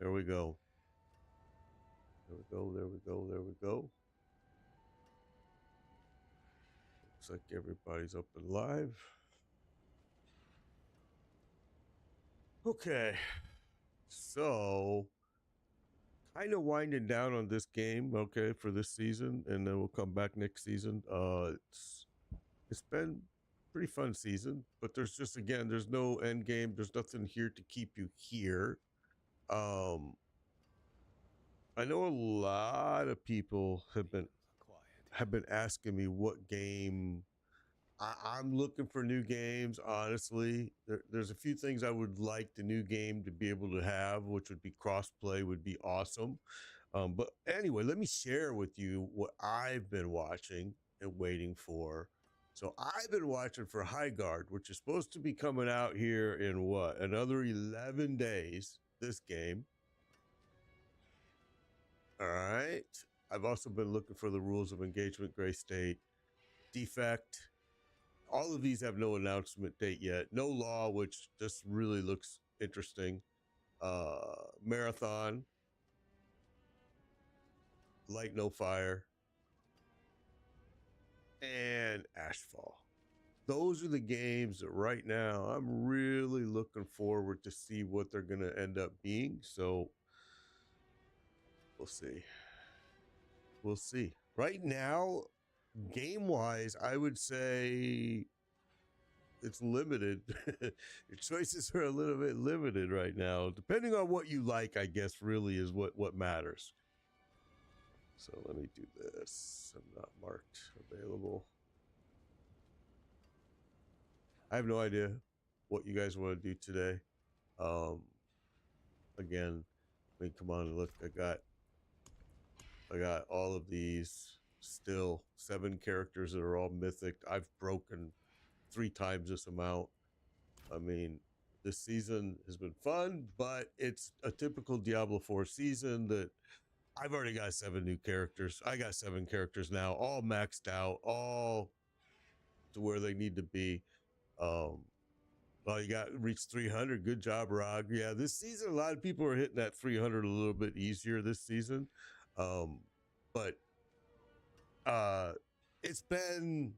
There we go. There we go. There we go. There we go. Looks like everybody's up and live. Okay. So, kind of winding down on this game, okay, for this season, and then we'll come back next season. It's been pretty fun season, but there's just, again, there's no end game. There's nothing here to keep you here. I know a lot of people have been asking me what game. I'm looking for new games. Honestly, there's a few things I would like the new game to be able to have, which would be crossplay, would be awesome. But anyway, let me share with you what I've been watching and waiting for. So I've been watching for High Guard, which is supposed to be coming out here in what, another 11 days. This game. All right. I've also been looking for the Rules of Engagement, Gray State, Defect. All of these have no announcement date yet. No Law, which just really looks interesting. Marathon, Light No Fire, and Ashfall. Those are the games that right now I'm really looking forward to see what they're going to end up being. So we'll see. We'll see. Right now, game-wise, I would say it's limited. Your choices are a little bit limited right now. Depending on what you like, I guess, really is what matters. So let me do this. I'm not marked available. I have no idea what you guys want to do today. Again, I mean, come on, look, I got all of these still 7 characters that are all mythic. I've broken 3 times this amount. I mean, this season has been fun, but it's a typical Diablo IV season that I've already got 7 new characters. I got 7 characters now, all maxed out, all to where they need to be. Well, you got reached 300. Good job, Rog. Yeah, this season, a lot of people are hitting that 300 a little bit easier this season. But it's been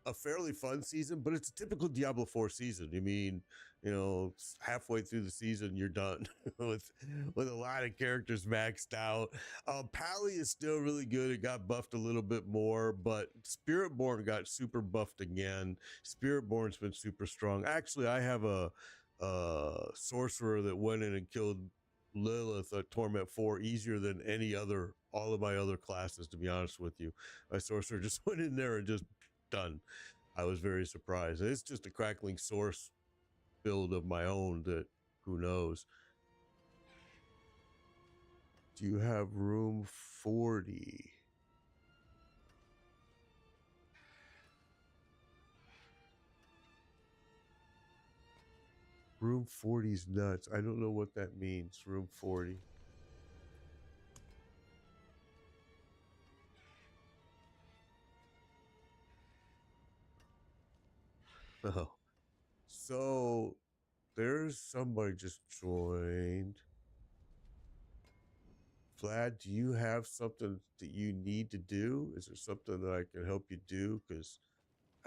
a fairly fun season, but it's a typical Diablo 4 season. I mean, you know, halfway through the season, you're done with a lot of characters maxed out. Pally is still really good. It got buffed a little bit more, but Spiritborn got super buffed again. Spiritborn's been super strong. Actually, I have a sorcerer that went in and killed Lilith at Torment 4 easier than all of my other classes, to be honest with you. My sorcerer just went in there and just done. I was very surprised. It's just a crackling source build of my own that who knows. Do you have room 40? Room 40's nuts. I don't know what that means. Room 40. Oh, so there's somebody just joined. Vlad, do you have something that you need to do? Is there something that I can help you do? Because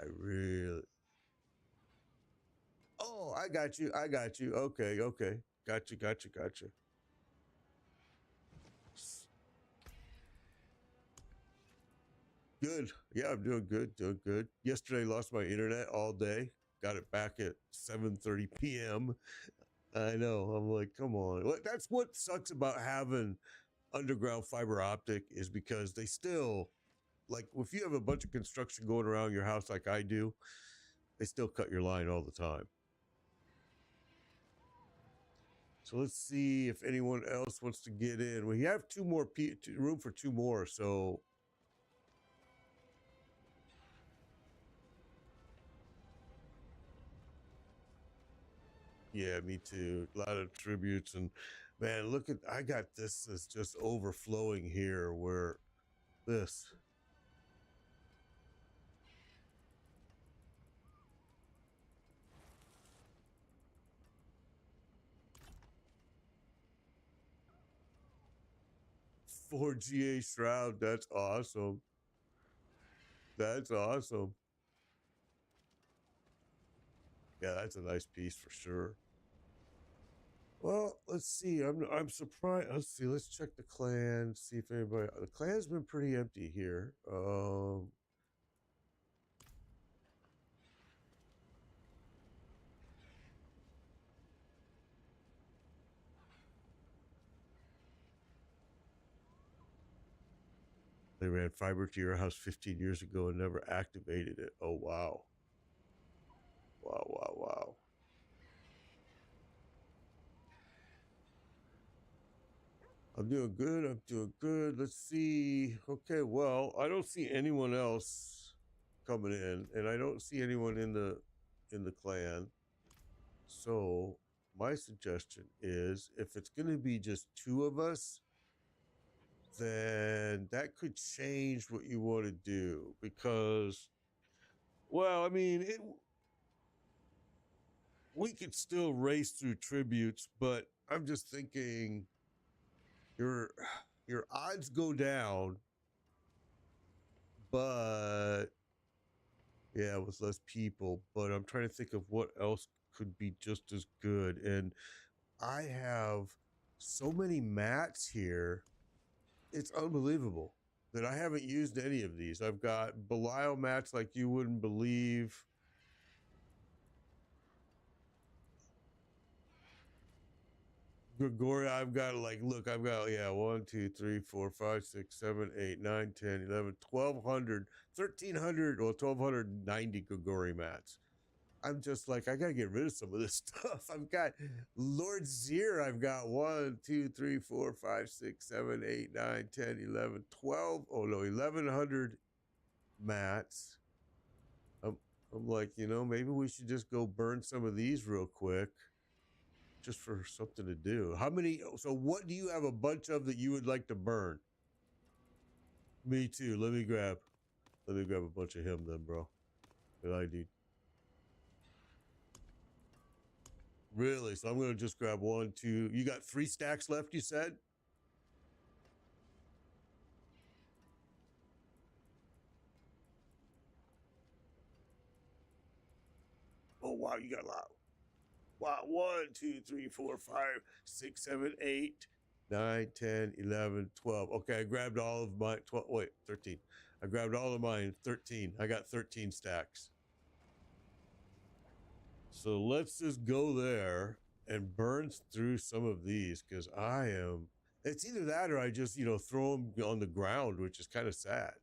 I really... Oh, I got you. Okay. Got you. Good. Yeah, I'm doing good. Yesterday, lost my internet all day. Got it back at 7:30 p.m. I know. I'm like, come on. That's what sucks about having underground fiber optic, is because they still, like, if you have a bunch of construction going around your house like I do, they still cut your line all the time. So let's see if anyone else wants to get in. We have room for 2 more, so... Yeah, me too. A lot of tributes, and man, look at, I got this is just overflowing here where this. 4 GA Shroud. That's awesome. That's awesome. Yeah, that's a nice piece for sure. Well, let's see. I'm surprised. Let's see. Let's check the clan. See if anybody. The clan's been pretty empty here. They ran fiber to your house 15 years ago and never activated it. Oh wow. Wow, wow, wow. I'm doing good. I'm doing good. Let's see. Okay, well, I don't see anyone else coming in, and I don't see anyone in the clan. So my suggestion is, if it's going to be just 2 of us, then that could change what you want to do, because, well, I mean, we could still race through tributes, but I'm just thinking your odds go down, but yeah, with less people. But I'm trying to think of what else could be just as good. And I have so many mats here. It's unbelievable that I haven't used any of these. I've got Belial mats like you wouldn't believe. Gregoria, I've got, like, look, I've got, yeah, 1, 2, 3, 4, 5, 6, 7, 8, 9, 10, 11, 1200, 1300, or 1290 Gregory mats. I'm just like, I gotta get rid of some of this stuff. I've got Lord Zir. I've got 1, 2, 3, 4, 5, 6, 7, 8, 9, 10, 11, 12. Oh no, 1100 mats. I'm like, maybe we should just go burn some of these real quick, just for something to do. How many? So what do you have a bunch of that you would like to burn? Me too. Let me grab a bunch of him then, bro. Good idea. Really? So I'm gonna just grab 1, 2. You got 3 stacks left, you said? Oh wow, you got a lot. Wow, 1, 2, 3, 4, 5, 6, 7, 8, 9, 10, 11, 12. Okay, I grabbed all of my 12. Wait, 13. I grabbed all of mine. 13. I got 13 stacks. So let's just go there and burn through some of these, because it's either that or I just, throw them on the ground, which is kind of sad.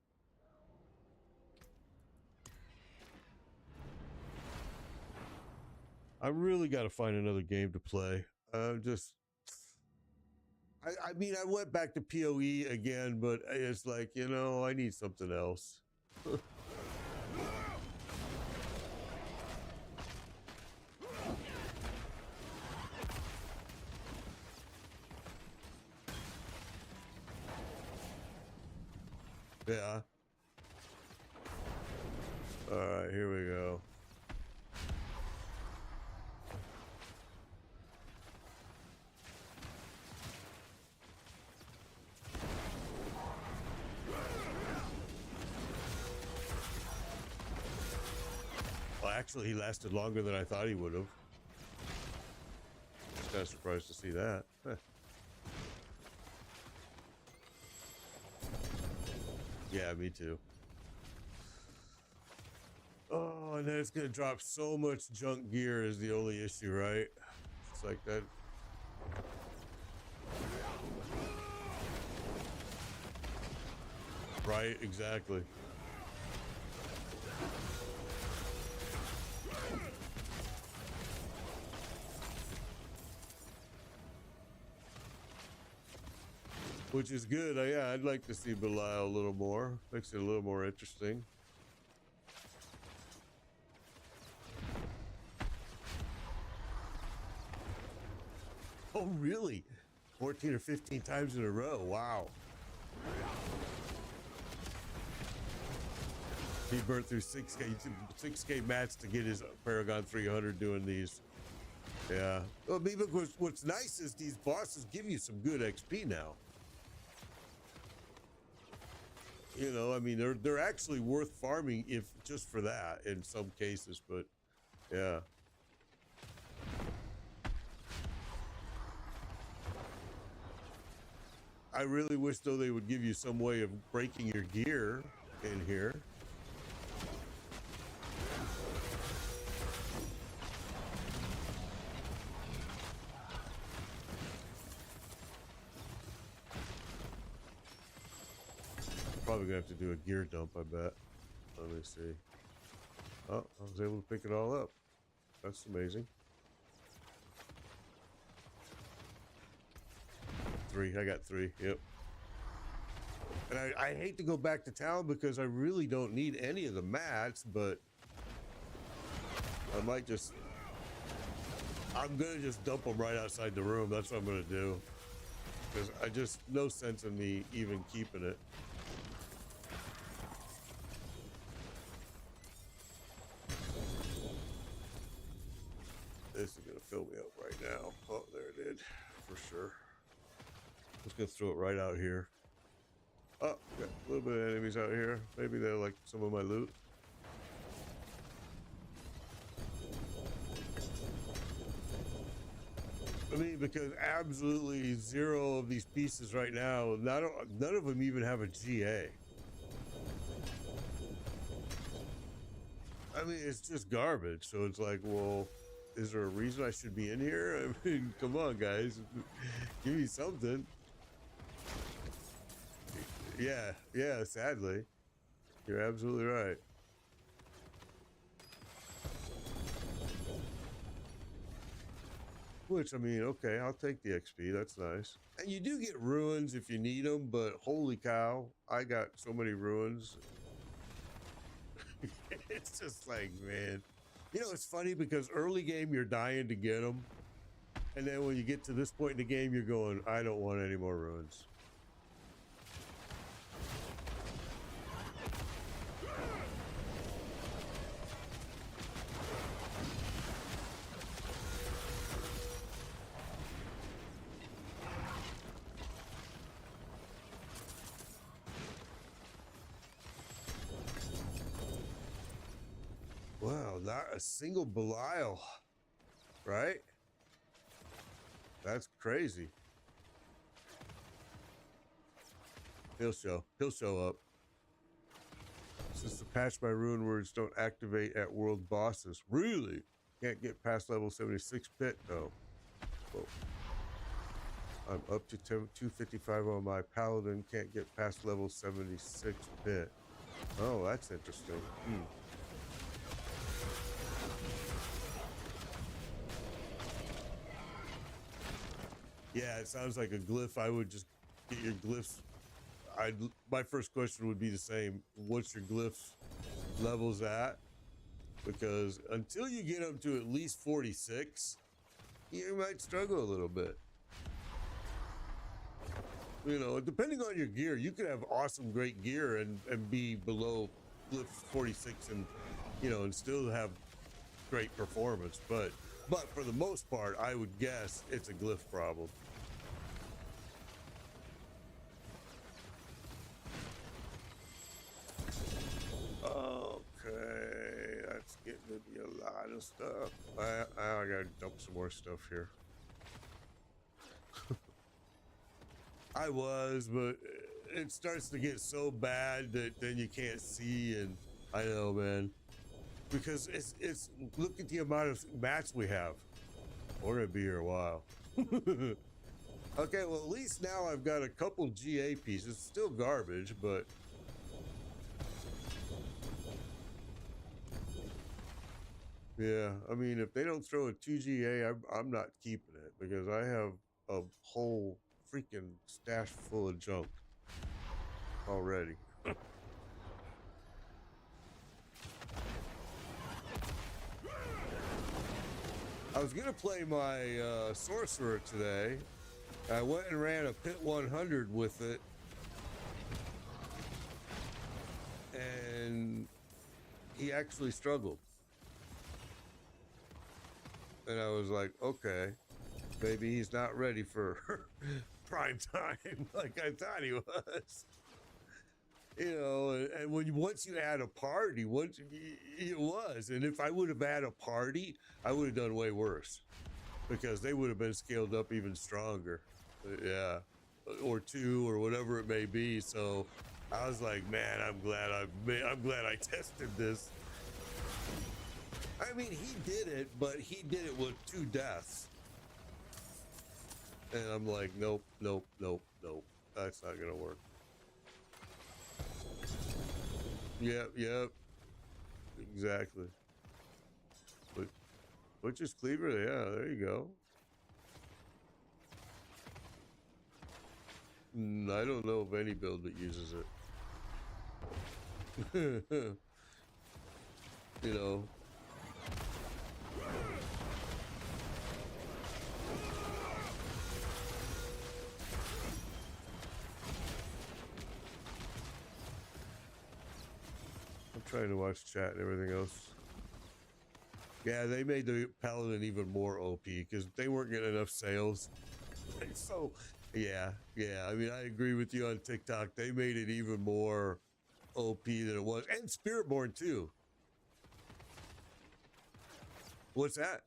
I really got to find another game to play. I mean, I went back to PoE again, but it's like, I need something else. Yeah. All right, here we go. Well, actually, he lasted longer than I thought he would have. I was kind of surprised to see that. Yeah, me too. Oh, and then it's gonna drop so much junk gear is the only issue, right? It's like that. Right, exactly. Which is good. Yeah, I'd like to see Belial a little more. Makes it a little more interesting. Oh, really? 14 or 15 times in a row. Wow. He burnt through 6K mats to get his Paragon 300 doing these. Yeah. Well, maybe what's nice is these bosses give you some good XP now. You know, I mean, they're actually worth farming if just for that in some cases, but yeah. I really wish though they would give you some way of breaking your gear in here. Probably gonna have to do a gear dump, I bet. Let me see. Oh, I was able to pick it all up. That's amazing. 3, I got 3, yep. And I hate to go back to town because I really don't need any of the mats, but I might just, I'm gonna just dump them right outside the room. That's what I'm gonna do. Because I just, no sense in me even keeping it. This is gonna fill me up right now. Oh, there it did, for sure. Just gonna throw it right out here. Oh, got a little bit of enemies out here. Maybe they're like some of my loot. I mean, because absolutely 0 of these pieces right now, none of them even have a GA. I mean, it's just garbage. So it's like, well, is there a reason I should be in here? I mean, come on, guys. Give me something. Yeah, sadly. You're absolutely right. Which, I mean, okay, I'll take the XP. That's nice. And you do get ruins if you need them, but holy cow, I got so many ruins. It's just like, man. You know, it's funny because early game, you're dying to get them. And then when you get to this point in the game, you're going, I don't want any more ruins. Wow, not a single Belial, right? That's crazy. He'll show up. Since the patch, my rune words don't activate at world bosses. Really? Can't get past level 76 pit though. Whoa. I'm up to 255 on my paladin. Can't get past level 76 pit. Oh, that's interesting. Yeah, it sounds like a glyph. I would just get your glyphs. My first question would be the same. What's your glyphs levels at? Because until you get up to at least 46, you might struggle a little bit. You know, depending on your gear, you could have awesome, great gear and be below glyph 46 and, you know, and still have great performance. But for the most part, I would guess it's a glyph problem. Okay, that's getting to be a lot of stuff. I gotta dump some more stuff here. I was, but it starts to get so bad that then you can't see, and I know, man. Because it's look at the amount of mats we have. We're gonna be here a while. Okay, well at least now I've got a couple GA pieces. Still garbage, but yeah, I mean if they don't throw a 2 GA, I'm not keeping it because I have a whole freaking stash full of junk already. I was gonna play my sorcerer today. I went and ran a pit 100 with it, and he actually struggled. And I was like, okay, maybe he's not ready for prime time like I thought he was. You know, and when once you add a party, it was, and if I would have had a party, I would have done way worse because they would have been scaled up even stronger. Yeah, or two or whatever it may be. So I was like, man, I'm glad I tested this. I mean, he did it, but he did it with 2 deaths. And I'm like, nope, nope, nope, nope. That's not gonna work. Yep, yep. Exactly. But Butcher's Cleaver, yeah, there you go. I don't know of any build that uses it. You know. I'm trying to watch chat and everything else. Yeah, they made the Paladin even more OP because they weren't getting enough sales. So, yeah. I mean, I agree with you on TikTok. They made it even more OP than it was. And Spiritborn, too. What's that?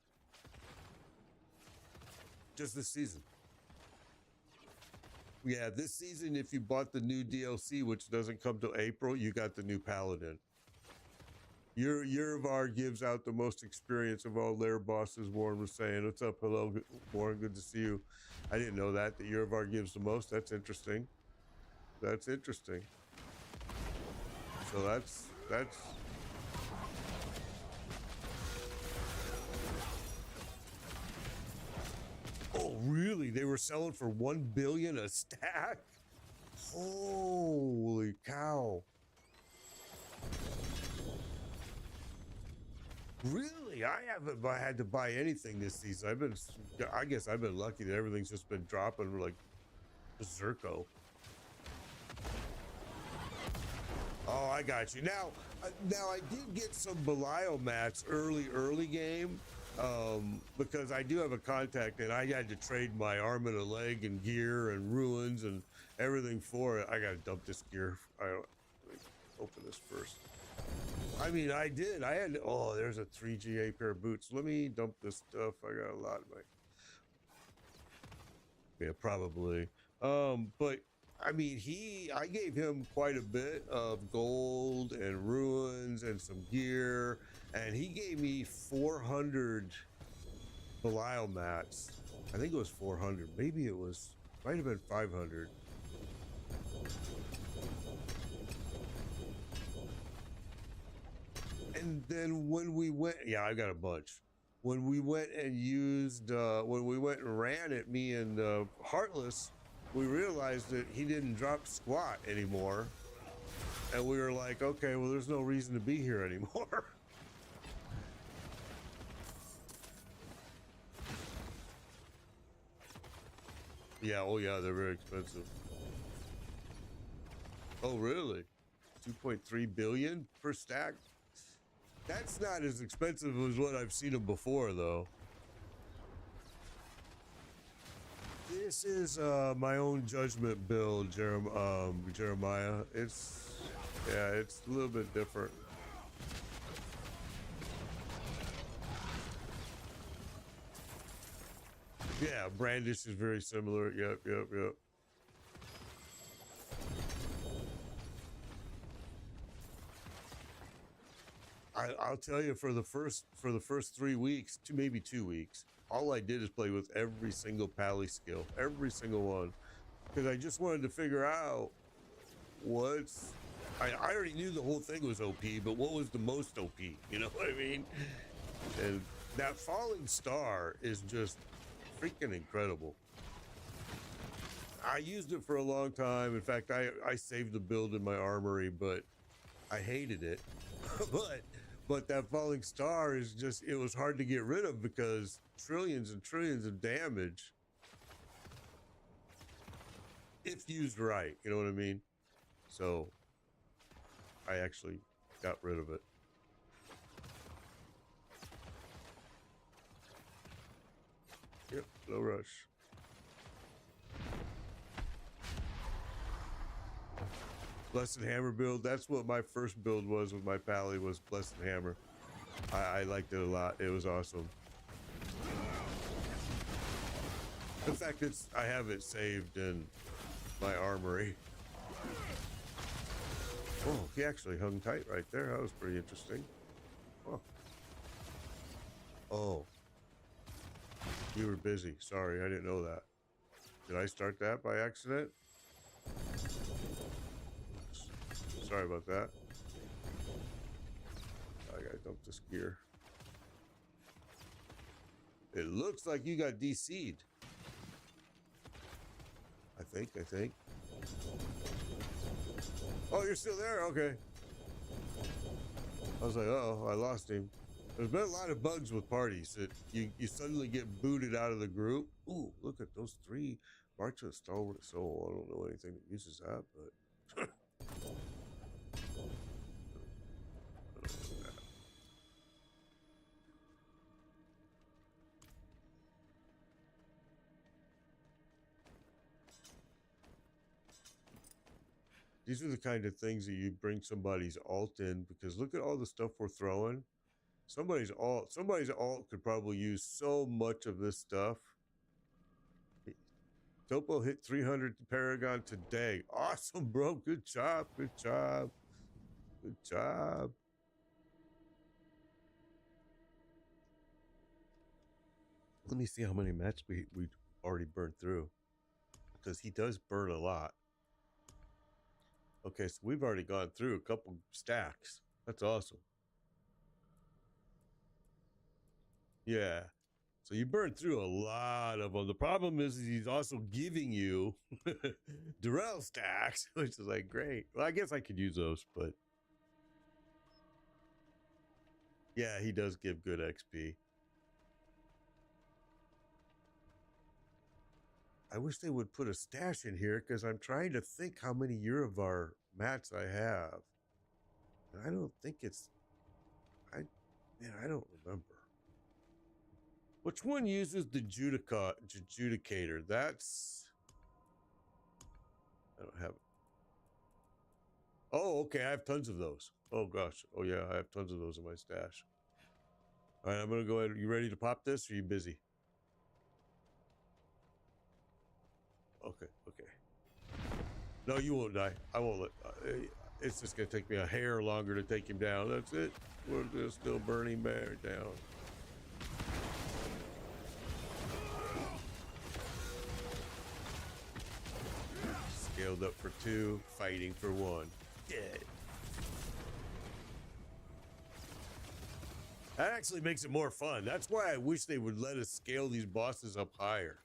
Just this season. Yeah, this season, if you bought the new DLC, which doesn't come till April, you got the new Paladin. Yerevar gives out the most experience of all lair bosses, Warren was saying. What's up? Hello, Warren. Good to see you. I didn't know that Yerevar gives the most. That's interesting. That's interesting. So that's... Oh, really? They were selling for 1 billion a stack? Holy cow. Really? I haven't had to buy anything this season. I guess I've been lucky that everything's just been dropping like berserko. Oh, I got you. Now I did get some Belial mats early game, because I do have a contact and I had to trade my arm and a leg and gear and ruins and everything for it. I gotta dump this gear. Let me open this first. I mean, I did. I had. Oh, there's a 3GA pair of boots. Let me dump this stuff. I got a lot of my. Yeah, probably. But I mean, I gave him quite a bit of gold and ruins and some gear, and he gave me 400 Belial mats. I think it was 400. Maybe it might have been 500. And then when we went, yeah, I got a bunch. When we went and ran it, me and Heartless, we realized that he didn't drop squat anymore. And we were like, okay, well, there's no reason to be here anymore. Yeah, oh yeah, they're very expensive. Oh, really? 2.3 billion per stack? That's not as expensive as what I've seen them before, though. This is my own judgment build, Jeremiah. It's a little bit different. Yeah, Brandish is very similar. Yep. I'll tell you, for the first 3 weeks, maybe 2 weeks, all I did is play with every single pally skill, every single one, because I just wanted to figure out I already knew the whole thing was OP, but what was the most OP? You know what I mean? And that falling star is just freaking incredible. I used it for a long time. In fact, I saved the build in my armory, but I hated it. But that falling star is just, it was hard to get rid of because trillions and trillions of damage if used right, you know what I mean? So I actually got rid of it. Yep, no rush. Blessed Hammer build. That's what my first build was with my pally, was Blessed Hammer. I liked it a lot. It was awesome. In fact, I have it saved in my armory. Oh, he actually hung tight right there. That was pretty interesting. Oh. Oh. You were busy. Sorry, I didn't know that. Did I start that by accident? Sorry about that. I gotta dump this gear. It looks like you got DC'd. I think. Oh, you're still there? Okay. I was like, uh-oh, I lost him. There's been a lot of bugs with parties that you suddenly get booted out of the group. Ooh, look at those 3. March of the Stalwart Soul. I don't know anything that uses that, but... These are the kind of things that you bring somebody's alt in, because look at all the stuff we're throwing. Somebody's alt could probably use so much of this stuff. Topo hit 300 Paragon today. Awesome, bro. Good job. Good job. Good job. Let me see how many mats we already burned through, because he does burn a lot. Okay, so we've already gone through a couple stacks. That's awesome. Yeah. So you burned through a lot of them. The problem is he's also giving you Durrell stacks, which is like great. Well, I guess I could use those, but yeah, he does give good XP. I wish they would put a stash in here, because I'm trying to think how many Urivar mats I have. And I don't think it's... I don't remember. Which one uses the Judicator? That's... I don't have it. Oh, okay. I have tons of those. Oh, gosh. Oh, yeah. I have tons of those in my stash. All right. I'm going to go ahead. You ready to pop this, or are you busy? Okay. No, you won't die. I won't let... it's just going to take me a hair longer to take him down. That's it. We're just still burning bear down. Scaled up for 2, fighting for 1. Dead. That actually makes it more fun. That's why I wish they would let us scale these bosses up higher.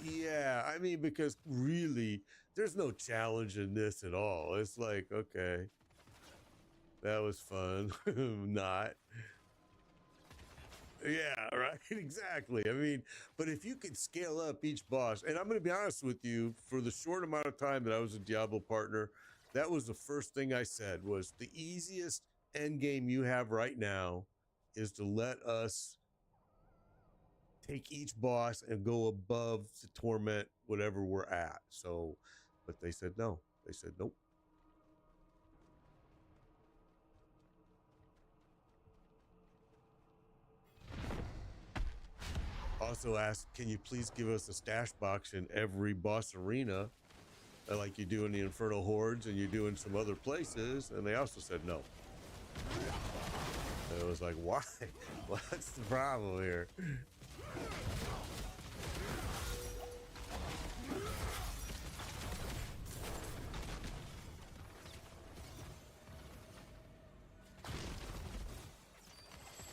Yeah, I mean, because really, there's no challenge in this at all. It's like, okay, that was fun. Not. Yeah, right. Exactly. I mean, but if you could scale up each boss, and I'm going to be honest with you, for the short amount of time that I was a Diablo partner, that was the first thing I said, was the easiest end game you have right now is to let us take each boss and go above the torment, whatever we're at. So, but they said no. They said nope. Also asked, can you please give us a stash box in every boss arena, like you do in the Infernal Hordes and you do in some other places? And they also said no. And it was like, why? What's the problem here?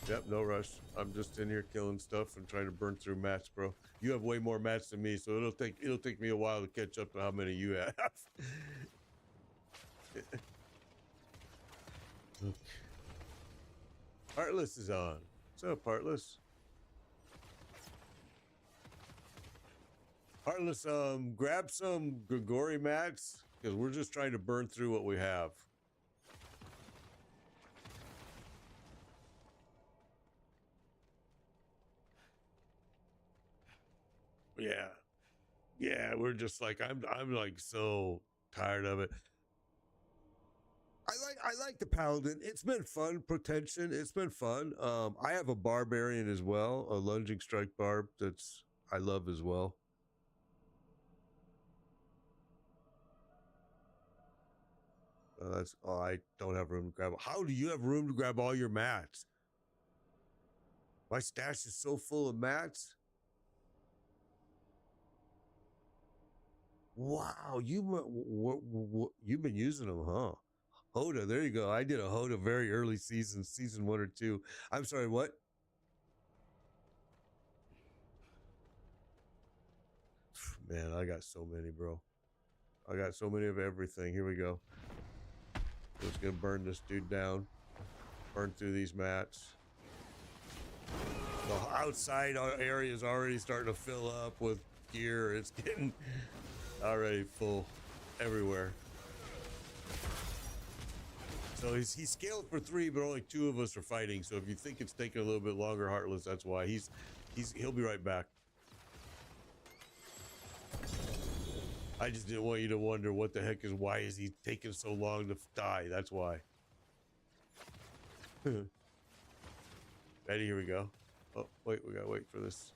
Yep, no rush. I'm just in here killing stuff and trying to burn through mats, bro. You have way more mats than me, so it'll take me a while to catch up to how many you have. Okay. Heartless is on. What's up, Heartless? Heartless, grab some Grigori mats, because we're just trying to burn through what we have. Yeah. Yeah, we're just like I'm like so tired of it. I like the paladin. It's been fun. Protection. It's been fun. I have a barbarian as well, a lunging strike barb that's I love as well. That's I don't have room to grab. How do you have room to grab all your mats? My stash is so full of mats. Wow, you've been using them, huh? Hoda, there you go. I did a Hoda very early season 1 or 2. I'm sorry, what? Man, I got so many, bro. I got so many of everything. Here we go. We're just gonna burn this dude down. Burn through these mats. The outside area is already starting to fill up with gear. It's getting already full everywhere. So he's scaled for 3, but only 2 of us are fighting. So if you think it's taking a little bit longer, Heartless, that's why. He'll be right back. I just didn't want you to wonder what the heck why is he taking so long to die? That's why. Ready? Here we go. Oh, wait, we gotta wait for this.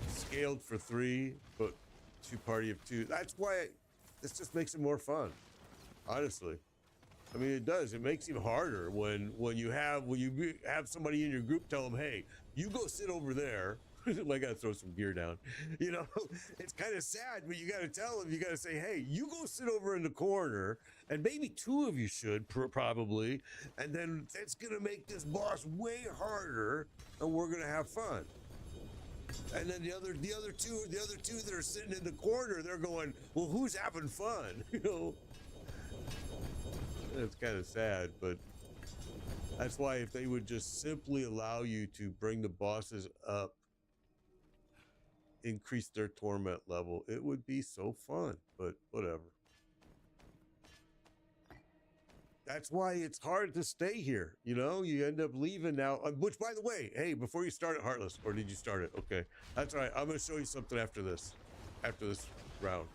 Scaled for 3, but 2 party of 2. That's why this just makes it more fun. Honestly. I mean, it does. It makes it harder when you have somebody in your group tell them, "Hey, you go sit over there." I gotta throw some gear down. You know, it's kind of sad, but you gotta tell them. You gotta say, "Hey, you go sit over in the corner," and maybe 2 of you should probably, and then that's gonna make this boss way harder, and we're gonna have fun. And then the other two that are sitting in the corner, they're going, "Well, who's having fun?" You know. It's kind of sad, but that's why if they would just simply allow you to bring the bosses up, increase their torment level, it would be so fun, but whatever. That's why it's hard to stay here. You know, you end up leaving now, which by the way, hey, before you start it, Heartless, or did you start it? Okay, that's all right. I'm going to show you something after this round.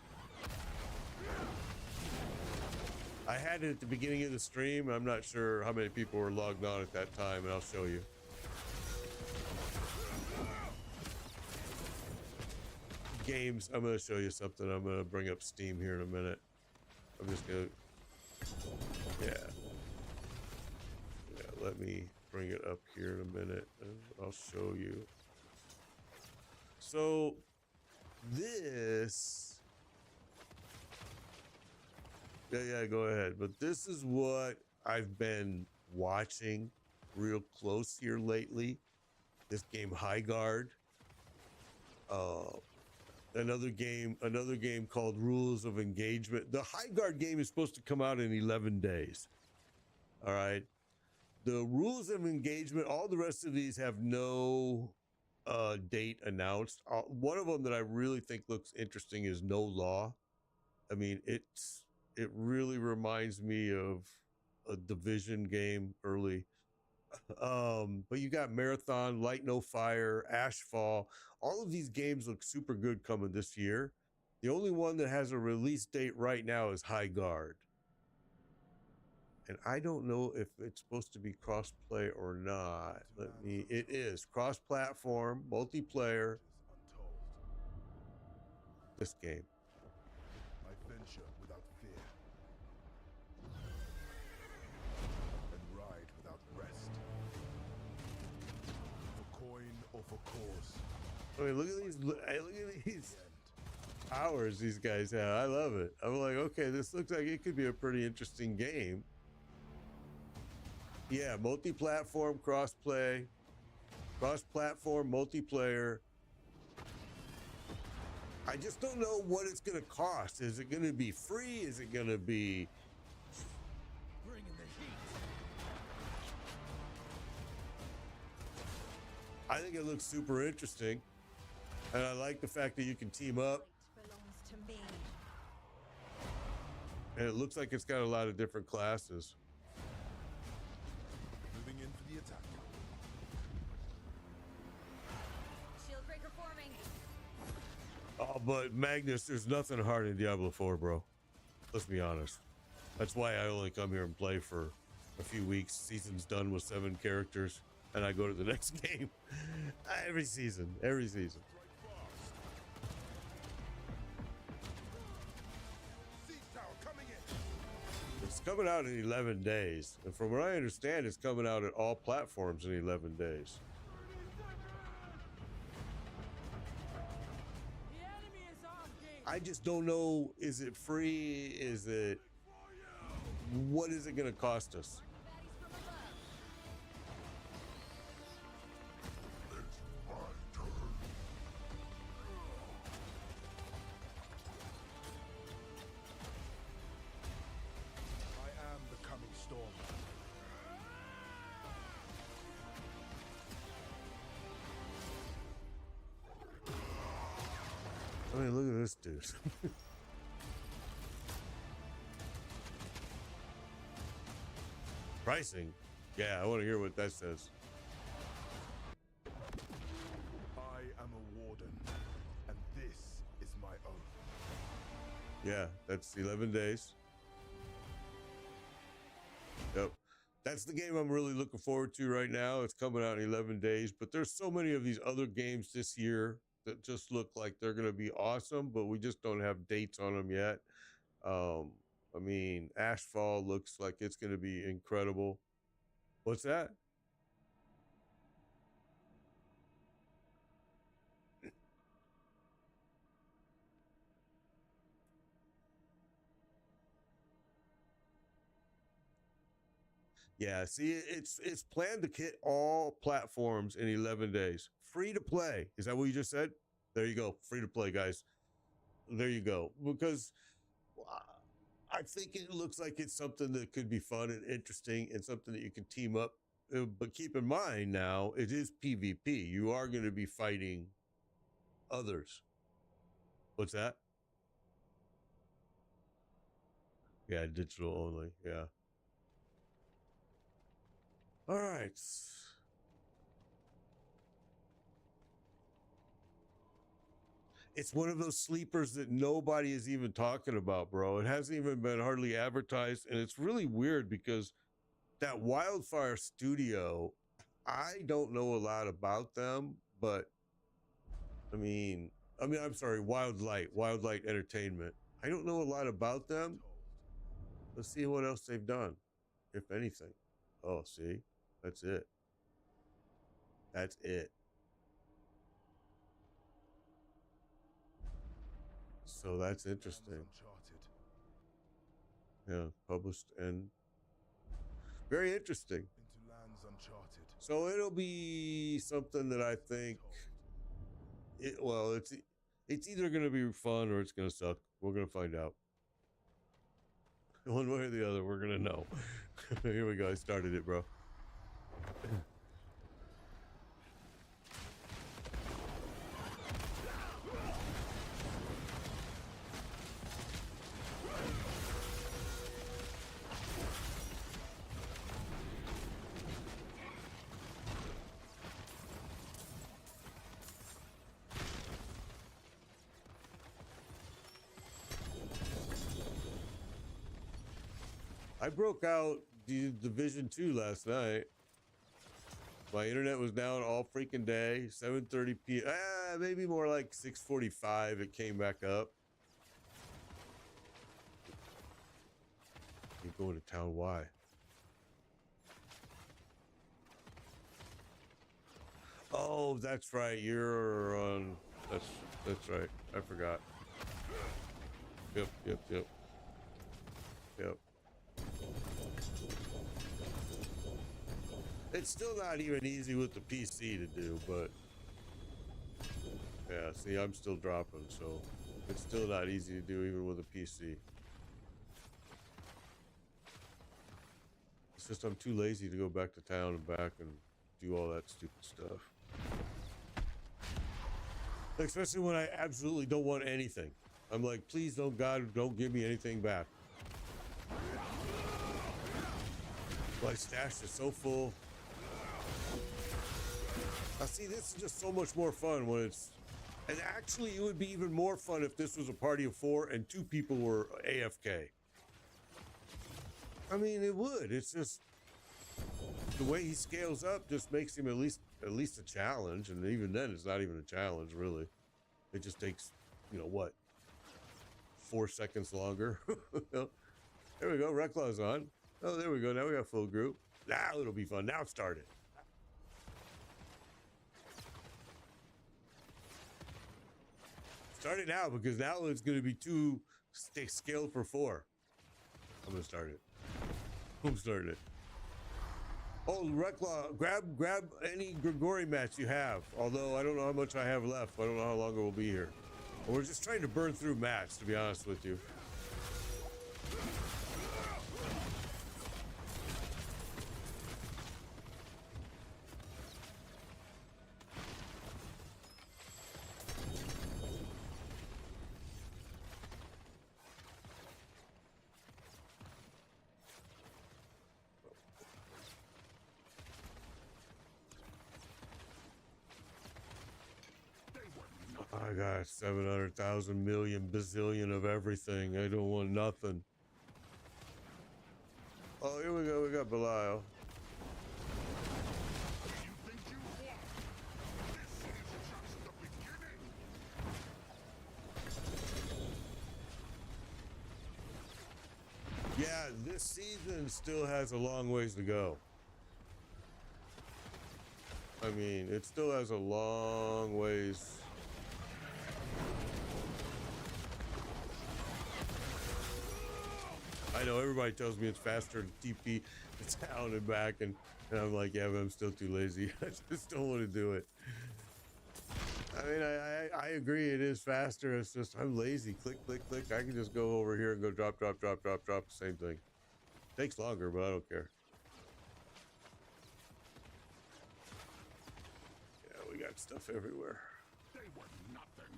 I had it at the beginning of the stream. I'm not sure how many people were logged on at that time, and I'll show you. Games, I'm going to show you something. I'm going to bring up Steam here in a minute. I'm just going to, yeah, let me bring it up here in a minute, and I'll show you. So, this... Yeah, go ahead. But this is what I've been watching real close here lately. This game, High Guard. Another game called Rules of Engagement. The High Guard game is supposed to come out in 11 days. All right. The Rules of Engagement, all the rest of these have no date announced. One of them that I really think looks interesting is No Law. I mean, it really reminds me of a Division game early. But you got Marathon, Light No Fire, Ashfall. All of these games look super good coming this year. The only one that has a release date right now is High Guard. And I don't know if it's supposed to be cross-play or not. It is cross-platform, multiplayer. This game. I venture without fear and ride without rest. For coin or for cause. I mean, look at these hours these guys have. I love it. I'm like, okay, this looks like it could be a pretty interesting game. Yeah, multi-platform, cross-play, cross-platform, multiplayer. I just don't know what it's going to cost. Is it going to be free? Is it going to be... Bring in the heat. I think it looks super interesting, and I like the fact that you can team up, Belongs to me. and it looks like it's got a lot of different classes. Moving in for the attack. Shield breaker forming. Oh, but Magnus, there's nothing hard in Diablo 4, bro. Let's be honest. That's why I only come here and play for a few weeks. Season's done with 7 characters, and I go to the next game. Every season. Strike fast. Siege tower coming in. It's coming out in 11 days. And from what I understand, it's coming out at all platforms in 11 days. The enemy is off gate. I just don't know, is it free? Is it, what is it going to cost us? Baddies from above. I am the coming storm. I mean, look at this dude. Pricing? Yeah, I want to hear what that says. I am a warden, and this is my oath. Yeah, that's 11 days. Yep. That's the game I'm really looking forward to right now. It's coming out in 11 days, but there's so many of these other games this year that just look like they're going to be awesome, but we just don't have dates on them yet. I mean, Ashfall looks like it's going to be incredible. What's that? Yeah, see, it's planned to hit all platforms in 11 days. Free to play. Is that what you just said? There you go. Free to play, guys. There you go. Because I think it looks like it's something that could be fun and interesting and something that you can team up. But keep in mind now, it is PvP. You are going to be fighting others. What's that? Yeah, digital only. Yeah. All right. It's one of those sleepers that nobody is even talking about, bro. It hasn't even been hardly advertised. And it's really weird because that Wildfire Studio, I don't know a lot about them, but I'm sorry, Wildlight Entertainment. I don't know a lot about them. Let's see what else they've done, if anything. Oh, see, that's it. That's it. So that's interesting. Uncharted. Yeah, published and very interesting. Into lands uncharted. So it'll be something that I think it's either going to be fun or it's going to suck. We're going to find out. One way or the other, we're going to know. Here we go. I started it, bro. I broke out the Division 2 last night. My internet was down all freaking day. 7:30 p.m. Maybe more like 6:45. It came back up. You're going to town. Why? Oh, that's right. You're on. That's right. I forgot. Yep. It's still not even easy with the PC to do, but yeah, see, I'm still dropping, so it's still not easy to do even with a PC. It's just I'm too lazy to go back to town and back and do all that stupid stuff. Especially when I absolutely don't want anything. I'm like, please don't, God, don't give me anything back. My stash is so full. Now see, this is just so much more fun when it's, and actually it would be even more fun if this was a party of 4 and 2 people were AFK. I mean, it would. It's just the way he scales up just makes him at least a challenge, and even then it's not even a challenge really. It just takes, you know what, 4 seconds longer. There we go, Recklaw's on. Oh, there we go, now we got full group. Now it'll be fun. Now it started. Start it now, because now it's going to be 2 scaled for 4. I'm going to start it. I'm starting it. Oh, Recklaw, grab any Grigori match you have. Although I don't know how much I have left. I don't know how long it will be here. We're just trying to burn through mats, to be honest with you. I got 700,000 million bazillion of everything. I don't want nothing. Oh, here we go. We got Belial. Yeah, this season still has a long ways to go. I mean, it still has a long ways. I know everybody tells me it's faster to TP the town and back, and I'm like, yeah, but I'm still too lazy. I just don't want to do it. I mean, I agree it is faster. It's just I'm lazy. Click, click, click. I can just go over here and go drop, drop, drop, drop, drop. Same thing. Takes longer, but I don't care. Yeah, we got stuff everywhere. They were nothing.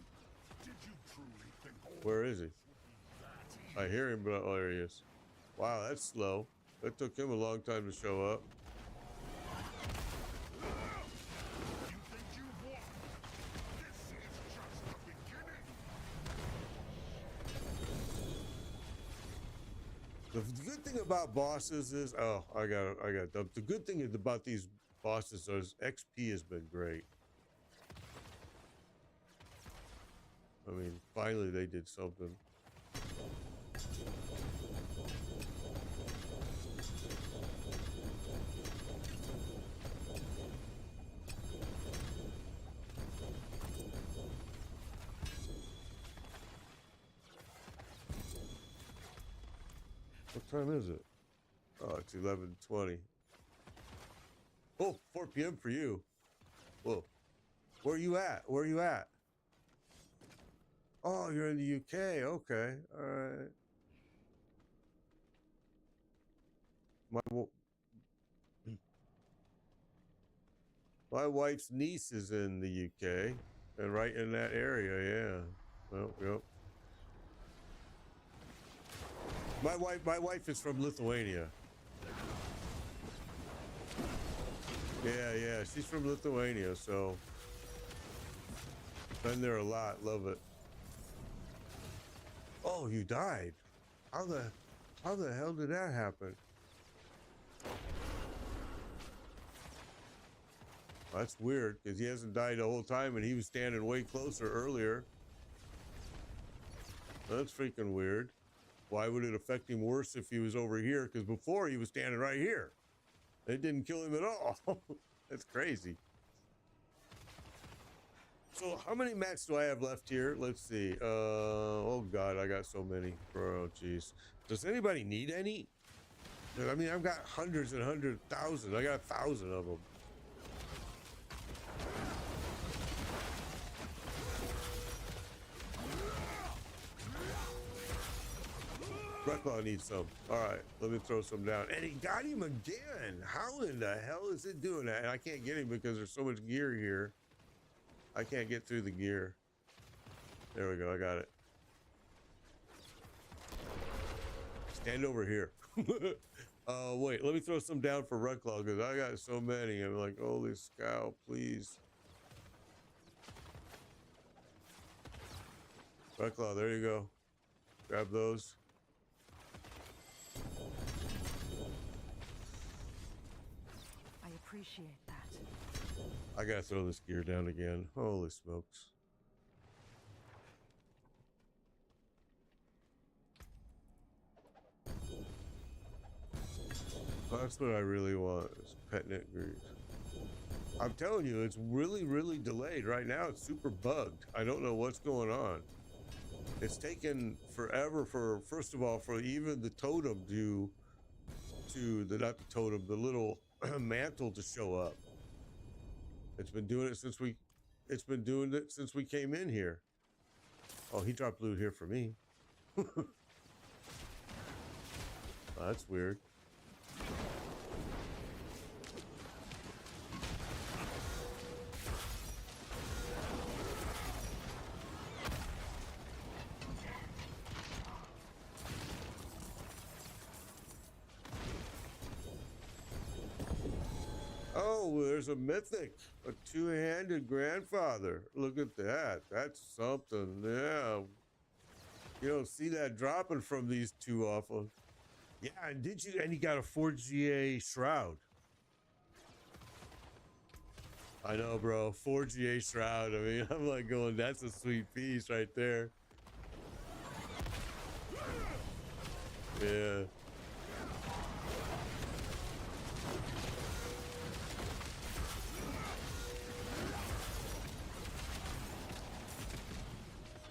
Did you truly think? Where is he? I hear him, but oh, there he is. Wow, that's slow. That took him a long time to show up. You think you won? This is just the beginning. The good thing about bosses is, oh, I got the good thing about these bosses is XP has been great. I mean, finally they did something. What time is it? Oh, it's 11:20. Oh, 4 p.m. for you. Whoa. Where are you at? Where are you at? Oh, you're in the UK. Okay. All right. My wife's niece is in the UK and right in that area. Yeah. Well, yep. My wife is from Lithuania. Yeah, she's from Lithuania, so been there a lot. Love it. Oh, you died. How the hell did that happen? That's weird, because he hasn't died the whole time and he was standing way closer earlier. That's freaking weird. Why would it affect him worse if he was over here? Because before he was standing right here. It didn't kill him at all. That's crazy. So how many mats do I have left here? Let's see. Oh God, I got so many. Bro, jeez. Does anybody need any? I mean, I've got hundreds and hundreds, thousands. I got 1,000 of them. Recklaw needs some. All right, let me throw some down. And he got him again. How in the hell is it doing that? And I can't get him because there's so much gear here. I can't get through the gear. There we go. I got it. Stand over here. Wait, let me throw some down for Red Claw because I got so many. I'm like, holy cow, please. Red Claw, there you go. Grab those. I appreciate that. I gotta throw this gear down again. Holy smokes. That's what I really want, is pet net grease. I'm telling you, it's really, really delayed. Right now, it's super bugged. I don't know what's going on. It's taken forever for, first of all, for even the totem not the totem, the little mantle to show up. It's been doing it since we came in here. Oh, he dropped loot here for me. Oh, that's weird. Oh, there's a mythic, a two-handed grandfather. Look at that. That's something. Yeah. You don't see that dropping from these two often. Yeah, and he got a 4GA shroud. I know, bro. 4GA shroud. I mean, I'm like going, that's a sweet piece right there. Yeah.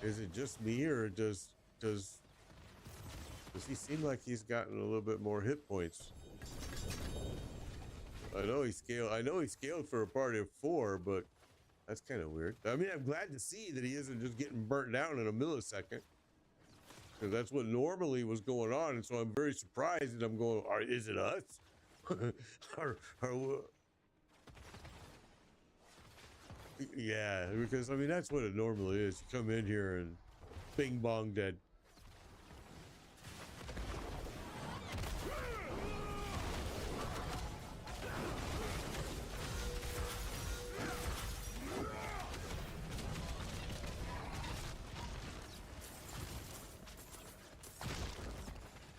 Is it just me, or does he seem like he's gotten a little bit more hit points? I know he scaled for a party of 4, but that's kind of weird. I mean, I'm glad to see that he isn't just getting burnt down in a millisecond, because that's what normally was going on. And so I'm very surprised that I'm going, is it us? Yeah, because I mean, that's what it normally is. You come in here and bing bong dead.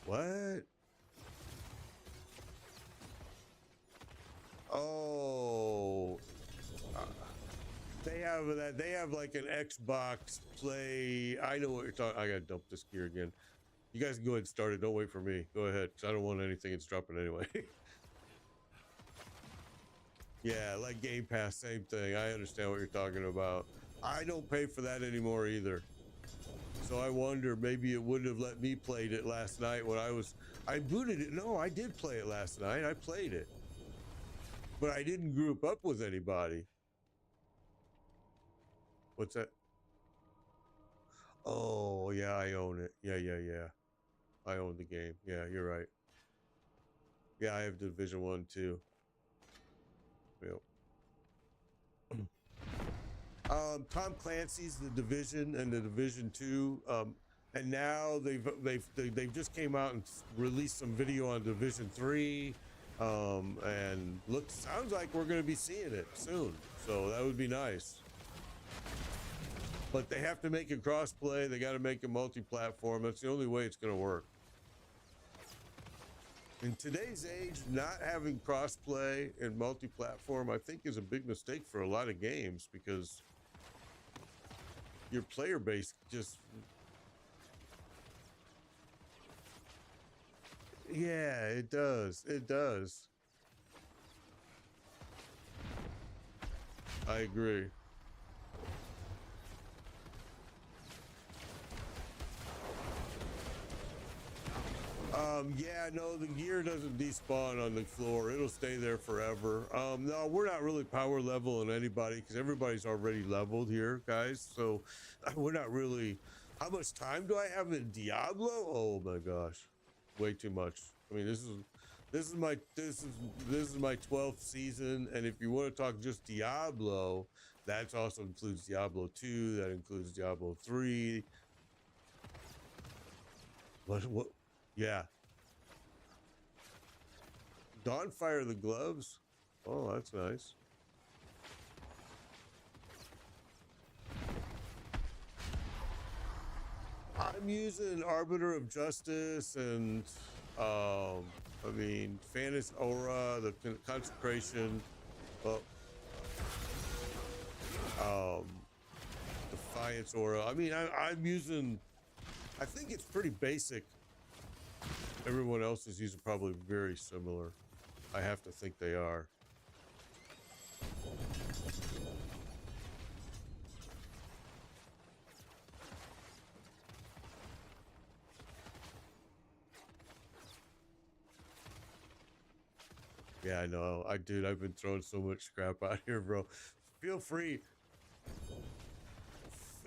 What? Oh, they have like an Xbox Play. I know what you're talking. I gotta dump this gear again. You guys can go ahead and start it. Don't wait for me. Go ahead, because I don't want anything. It's dropping anyway. Yeah, like Game Pass, same thing. I understand what you're talking about. I don't pay for that anymore either. So I wonder, maybe it wouldn't have let me play it last night when I booted it. No, I did play it last night. I played it. But I didn't group up with anybody. What's that? Oh, yeah, I own it. Yeah. I own the game. Yeah, you're right. Yeah, I have Division 1 too. Yep. Tom Clancy's The Division and The Division 2, and now they've just came out and released some video on Division 3, and sounds like we're going to be seeing it soon, so that would be nice. But they have to make it cross-play. They got to make it multi-platform. That's the only way it's going to work. In today's age, not having cross-play and multi-platform, I think, is a big mistake for a lot of games, because your player base just... Yeah, it does. It does. I agree. Yeah, no, the gear doesn't despawn on the floor. It'll stay there forever. No, we're not really power leveling anybody, because everybody's already leveled here, guys. So we're not really... How much time do I have in Diablo? Oh my gosh. Way too much. I mean, This is my 12th season, and if you want to talk just Diablo, that also includes Diablo 2, that includes Diablo 3. What? Yeah. Dawnfire the gloves. Oh, that's nice. I'm using Arbiter of Justice and I mean Fantasy Aura, the Consecration, Defiance Aura. I mean I'm using, I think it's pretty basic. Everyone else is using probably very similar. I have to think they are. Yeah, I know. I've been throwing so much scrap out here, bro. Feel free.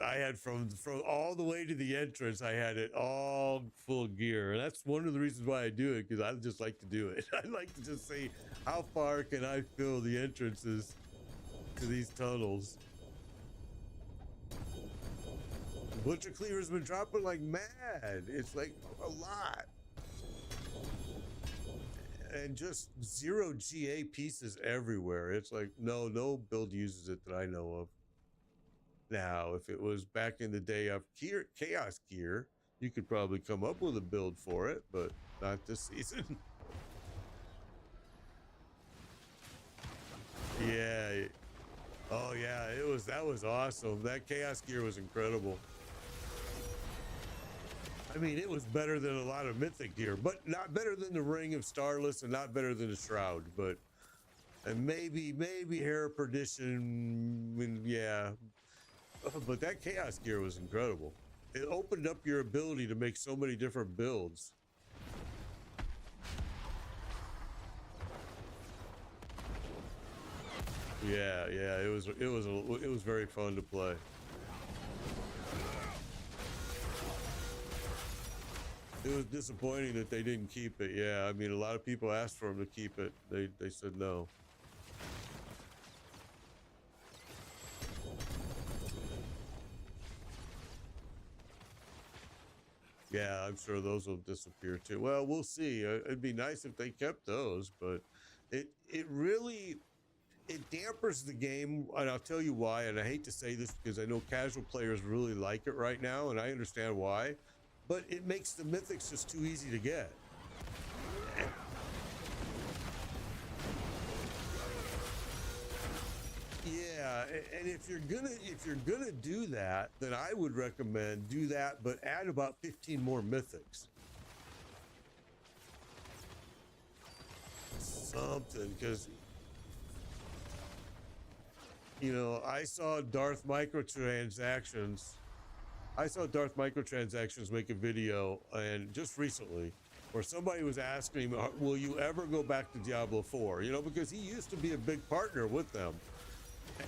I had from all the way to the entrance, I had it all full gear. And that's one of the reasons why I do it, because I just like to do it. I like to just say, how far can I fill the entrances to these tunnels? Butcher Cleaver's been dropping like mad. It's like a lot. And just 0 GA pieces everywhere. It's like, no build uses it that I know of. Now, if it was back in the day of Chaos Gear, you could probably come up with a build for it, but not this season. Yeah. Oh yeah, that was awesome. That Chaos Gear was incredible. I mean, it was better than a lot of Mythic gear, but not better than the Ring of Starless and not better than the Shroud, but and maybe Hair of Perdition, yeah. But that Chaos gear was incredible. It opened up your ability to make so many different builds. Yeah, it was very fun to play. It was disappointing that they didn't keep it. Yeah, I mean, a lot of people asked for them to keep it. They said no. Yeah, I'm sure those will disappear too. Well, we'll see. It'd be nice if they kept those, but it really dampers the game, and I'll tell you why. And I hate to say this because I know casual players really like it right now, and I understand why. But it makes the mythics just too easy to get. Yeah, and if you're gonna do that, then I would recommend do that, but add about 15 more mythics. Something, because you know, I saw Darth Microtransactions make a video, and just recently, where somebody was asking him, will you ever go back to Diablo 4? You know, because he used to be a big partner with them.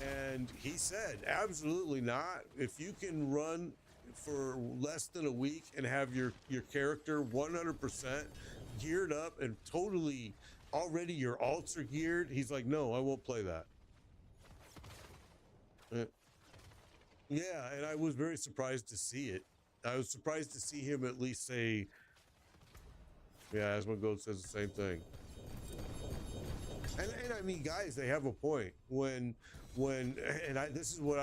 And he said, absolutely not. If you can run for less than a week and have your character 100% geared up and totally already your alts are geared, he's like, no, I won't play that. Yeah, and I was very surprised to see it. I was surprised to see him at least say, yeah, Asmongold says the same thing. And I mean, guys, they have a point. This is what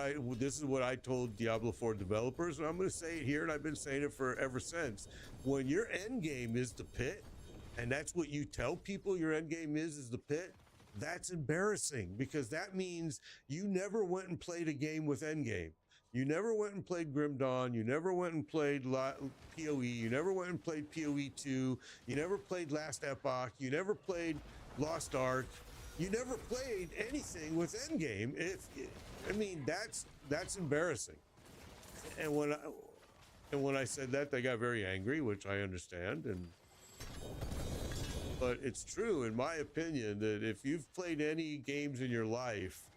I told Diablo 4 developers, and I'm going to say it here, and I've been saying it for ever since. When your end game is the pit, and that's what you tell people your end game is the pit, that's embarrassing, because that means you never went and played a game with end game. You never went and played Grim Dawn. You never went and played PoE. You never went and played PoE 2. You never played Last Epoch. You never played Lost Ark. You never played anything with endgame. I mean, that's embarrassing. And when I said that, they got very angry, which I understand. But it's true, in my opinion, that if you've played any games in your life,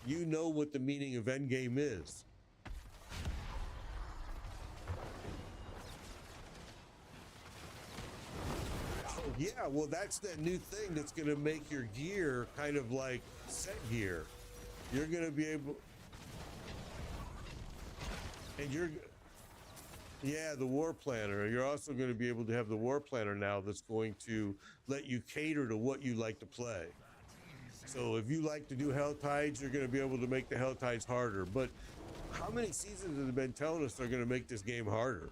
you know what the meaning of endgame is. Yeah, well, that's that new thing that's going to make your gear kind of like set gear. You're going to be able, and yeah, the war planner. You're also going to be able to have the war planner now that's going to let you cater to what you like to play. So if you like to do Hell Tides, you're going to be able to make the Hell Tides harder. But how many seasons have they been telling us they're going to make this game harder?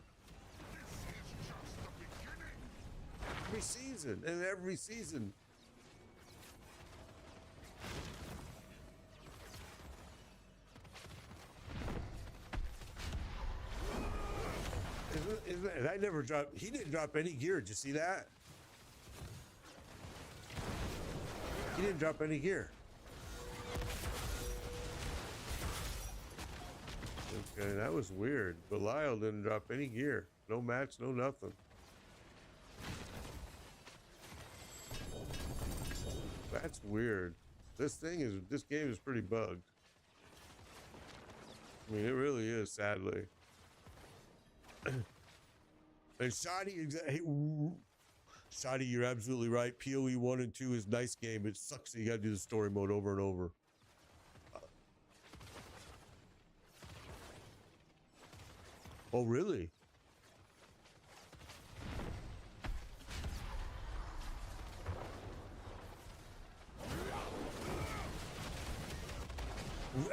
Every season, and every season. And I never dropped, he didn't drop any gear. Did you see that? He didn't drop any gear. Okay, that was weird. Belial didn't drop any gear. No match, no nothing. That's weird. This game is pretty bugged. I mean, it really is, sadly. And Shoddy, Shoddy, you're absolutely right. PoE 1 and 2 is nice game. It sucks that you gotta do the story mode over and over. Oh, really?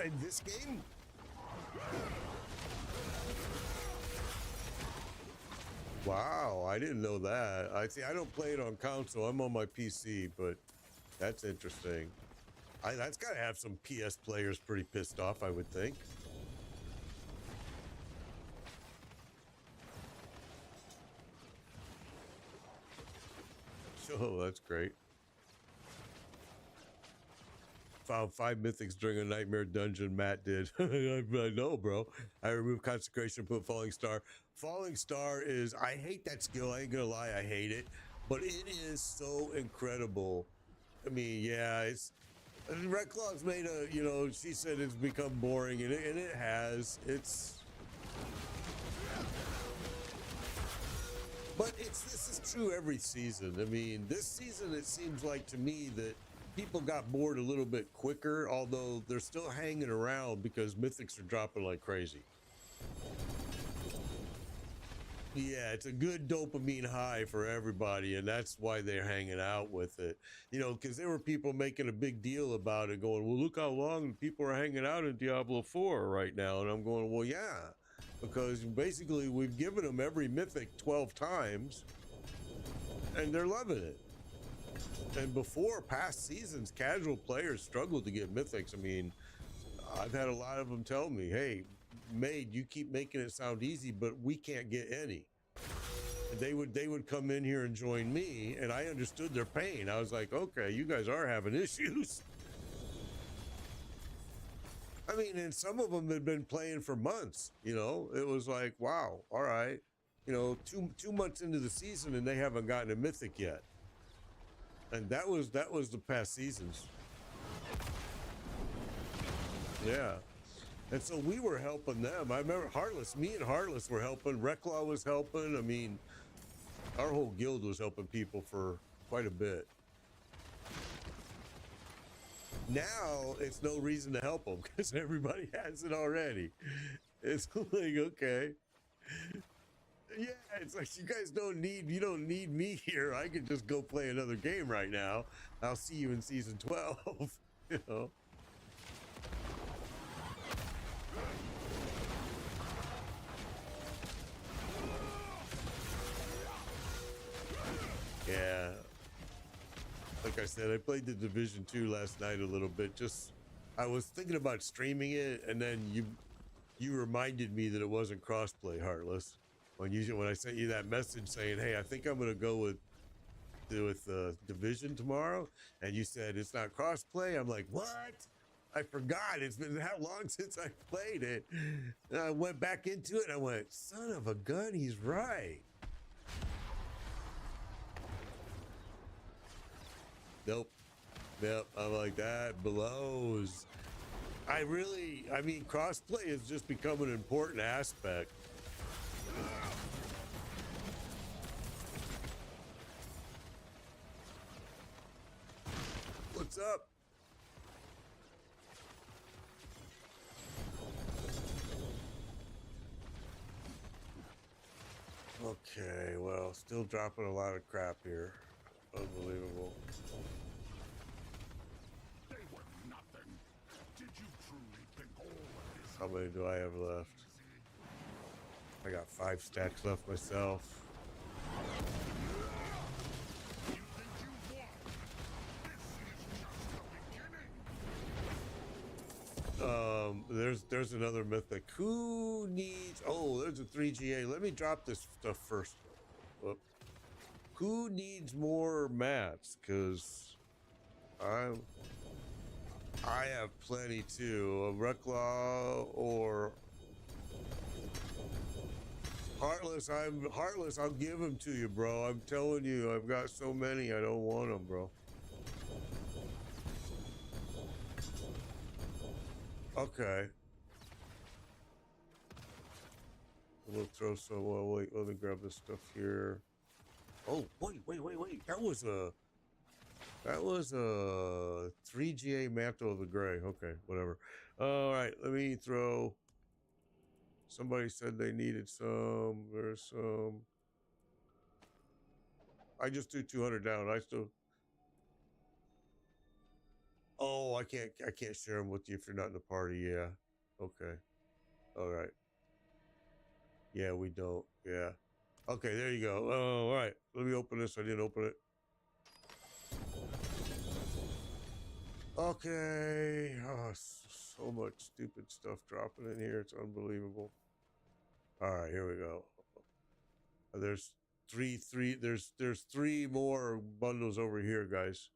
In this game? Wow, I didn't know that. I don't play it on console. I'm on my PC, but that's interesting. That's got to have some PS players pretty pissed off, I would think. Oh, that's great. Found 5 mythics during a nightmare dungeon. Matt did. I know, bro. I removed consecration, put falling star. Falling star is, I hate that skill. I ain't gonna lie, I hate it, but it is so incredible. I mean, yeah, it's Red Claw's made a, you know, she said it's become boring, and it has. But this is true every season. I mean, this season it seems like to me that people got bored a little bit quicker, although they're still hanging around because mythics are dropping like crazy. Yeah, it's a good dopamine high for everybody, and that's why they're hanging out with it. You know, because there were people making a big deal about it, going, well, look how long people are hanging out in Diablo 4 right now. And I'm going, well, yeah, because basically we've given them every mythic 12 times, and they're loving it. And before, past seasons, casual players struggled to get mythics. I mean, I've had a lot of them tell me, hey, Maid, you keep making it sound easy, but we can't get any. And they would come in here and join me, and I understood their pain. I was like, okay, you guys are having issues. I mean, and some of them had been playing for months, you know. It was like, wow, all right. You know, two months into the season and they haven't gotten a mythic yet. And that was the past seasons. Yeah. And so we were helping them. I remember me and Heartless were helping. Reclaw was helping. I mean, our whole guild was helping people for quite a bit. Now it's no reason to help them because everybody has it already. It's like, okay. Yeah, it's like you don't need me here. I could just go play another game right now. I'll see you in season 12, you know. Yeah. Like I said, I played the Division 2 last night a little bit. I was thinking about streaming it, and then you reminded me that it wasn't crossplay, Heartless. When I sent you that message saying, hey, I think I'm gonna go with Division tomorrow, and you said it's not crossplay. I'm like, what? I forgot. It's been that long since I played it. And I went back into it and I went, son of a gun, he's right. Nope. Yep, I'm like, that blows. I mean, crossplay has just become an important aspect. What's up? Okay, well, still dropping a lot of crap here. Unbelievable. They were nothing. Did you truly think all of this? How many do I have left? I got 5 stacks left myself. You think you won? This is just the beginning. There's another mythic. Who needs? Oh, there's a 3GA. Let me drop this stuff first. Whoop. Who needs more mats? Cause I have plenty too. A Reclaw or Heartless. I'm Heartless. I'll give them to you, bro. I'm telling you, I've got so many. I don't want them, bro. Okay. We'll throw some. Well, wait. Let me grab this stuff here. Oh, wait. That was a 3GA Mantle of the Gray. Okay, whatever. All right. Let me throw. Somebody said they needed some. There's some. I just do 200 down. I still. Oh, I can't share them with you if you're not in the party. Yeah. Okay. All right. Yeah, we don't. Yeah. Okay, there you go. Oh, all right. Let me open this. I didn't open it. Okay. Oh, so much stupid stuff dropping in here. It's unbelievable. All right, here we go. There's there's 3 more bundles over here, guys.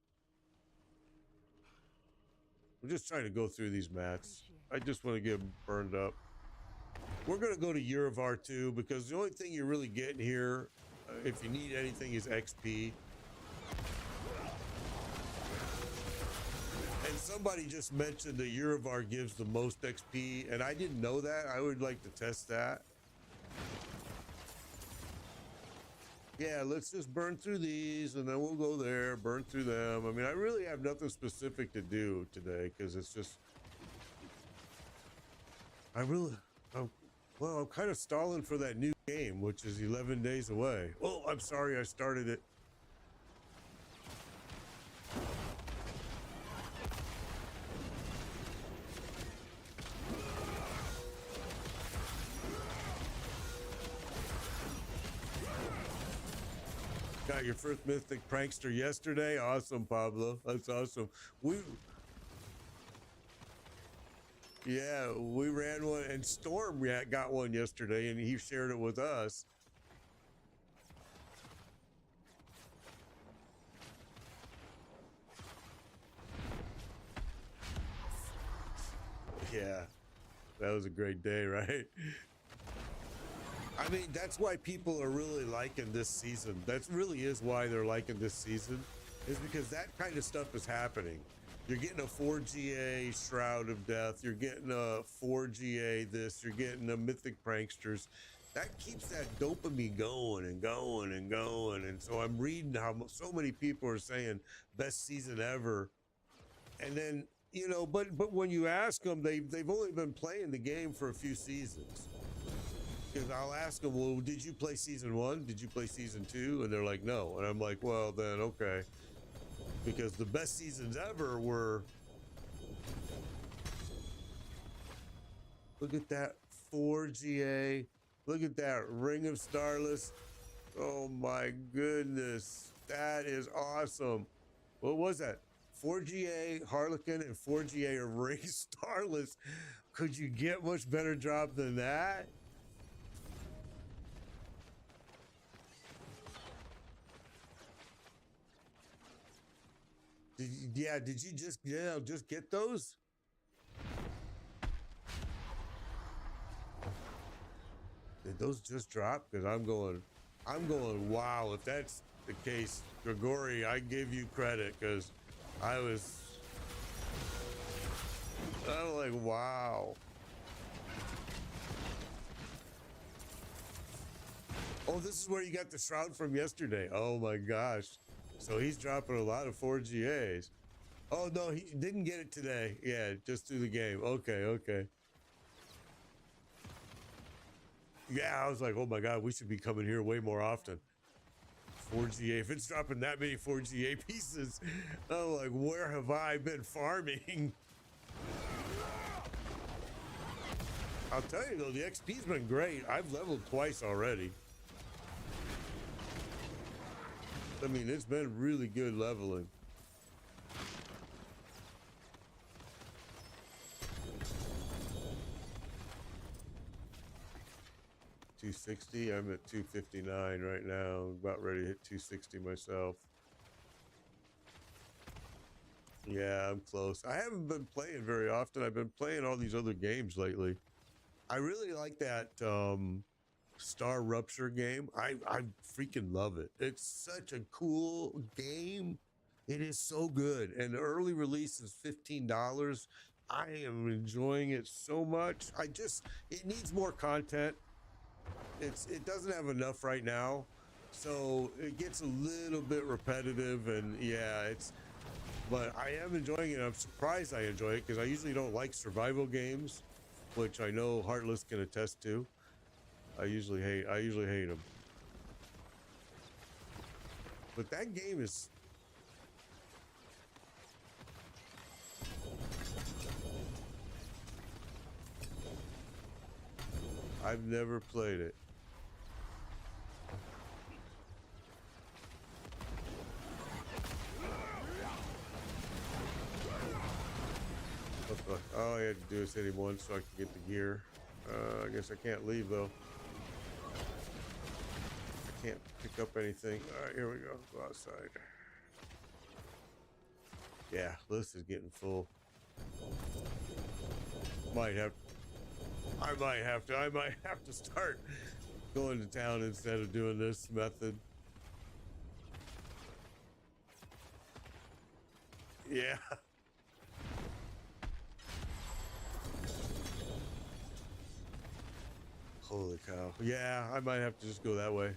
We're just trying to go through these mats. I just want to get them burned up. We're going to go to Year of R2 because the only thing you're really getting here, if you need anything, is XP. And somebody just mentioned that Year of R gives the most XP, and I didn't know that. I would like to test that. Yeah, let's just burn through these, and then we'll go there, burn through them. I mean, I really have nothing specific to do today because it's just... Well, I'm kind of stalling for that new game, which is 11 days away. Oh, I'm sorry I started it. Got your first Mythic Prankster yesterday? Awesome, Pablo. That's awesome. Yeah, we ran one, and Storm got one yesterday, and he shared it with us. Yeah, that was a great day, right? I mean, that's why people are really liking this season. That really is why they're liking this season, is because that kind of stuff is happening. You're getting a 4GA Shroud of Death. You're getting a 4GA this. You're getting a Mythic Pranksters. That keeps that dopamine going and going and going. And so I'm reading how so many people are saying best season ever. And then, you know, but when you ask them, they've only been playing the game for a few seasons. Because I'll ask them, well, did you play season 1? Did you play season 2? And they're like, no. And I'm like, well, then, okay. Because the best seasons ever were... Look at that 4GA. Look at that Ring of Starless. Oh my goodness. That is awesome. What was that? 4GA Harlequin and 4GA Ring Starless. Could you get much better drop than that? Did you just get those? Did those just drop? Because I'm going, wow, if that's the case, Grigori, I give you credit because I'm like, wow. Oh, this is where you got the Shroud from yesterday. Oh my gosh. So he's dropping a lot of 4GAs. Oh no, he didn't get it today. Yeah, just through the game. Okay, okay. Yeah, I was like, oh my god, we should be coming here way more often. 4GA. If it's dropping that many 4GA pieces, I'm like, where have I been farming? I'll tell you though, the XP's been great. I've leveled twice already. I mean, it's been really good leveling. $260. I'm at 259 right now. I'm about ready to hit 260 myself. Yeah, I'm close. I haven't been playing very often. I've been playing all these other games lately. I really like that Star Rupture game. I freaking love it. It's such a cool game. It is so good. And the early release is $15. I am enjoying it so much. It needs more content. It doesn't have enough right now. So it gets a little bit repetitive, and yeah, but I am enjoying it. I'm surprised I enjoy it because I usually don't like survival games, which I know Heartless can attest to. I usually hate them. But that game is I've never played it. All I had to do is hit him once so I can get the gear. I guess I can't leave though. I can't pick up anything. All right, here we go. Go outside. Yeah, list is getting full. I might have to start going to town instead of doing this method. Yeah. Holy cow. Yeah, I might have to just go that way.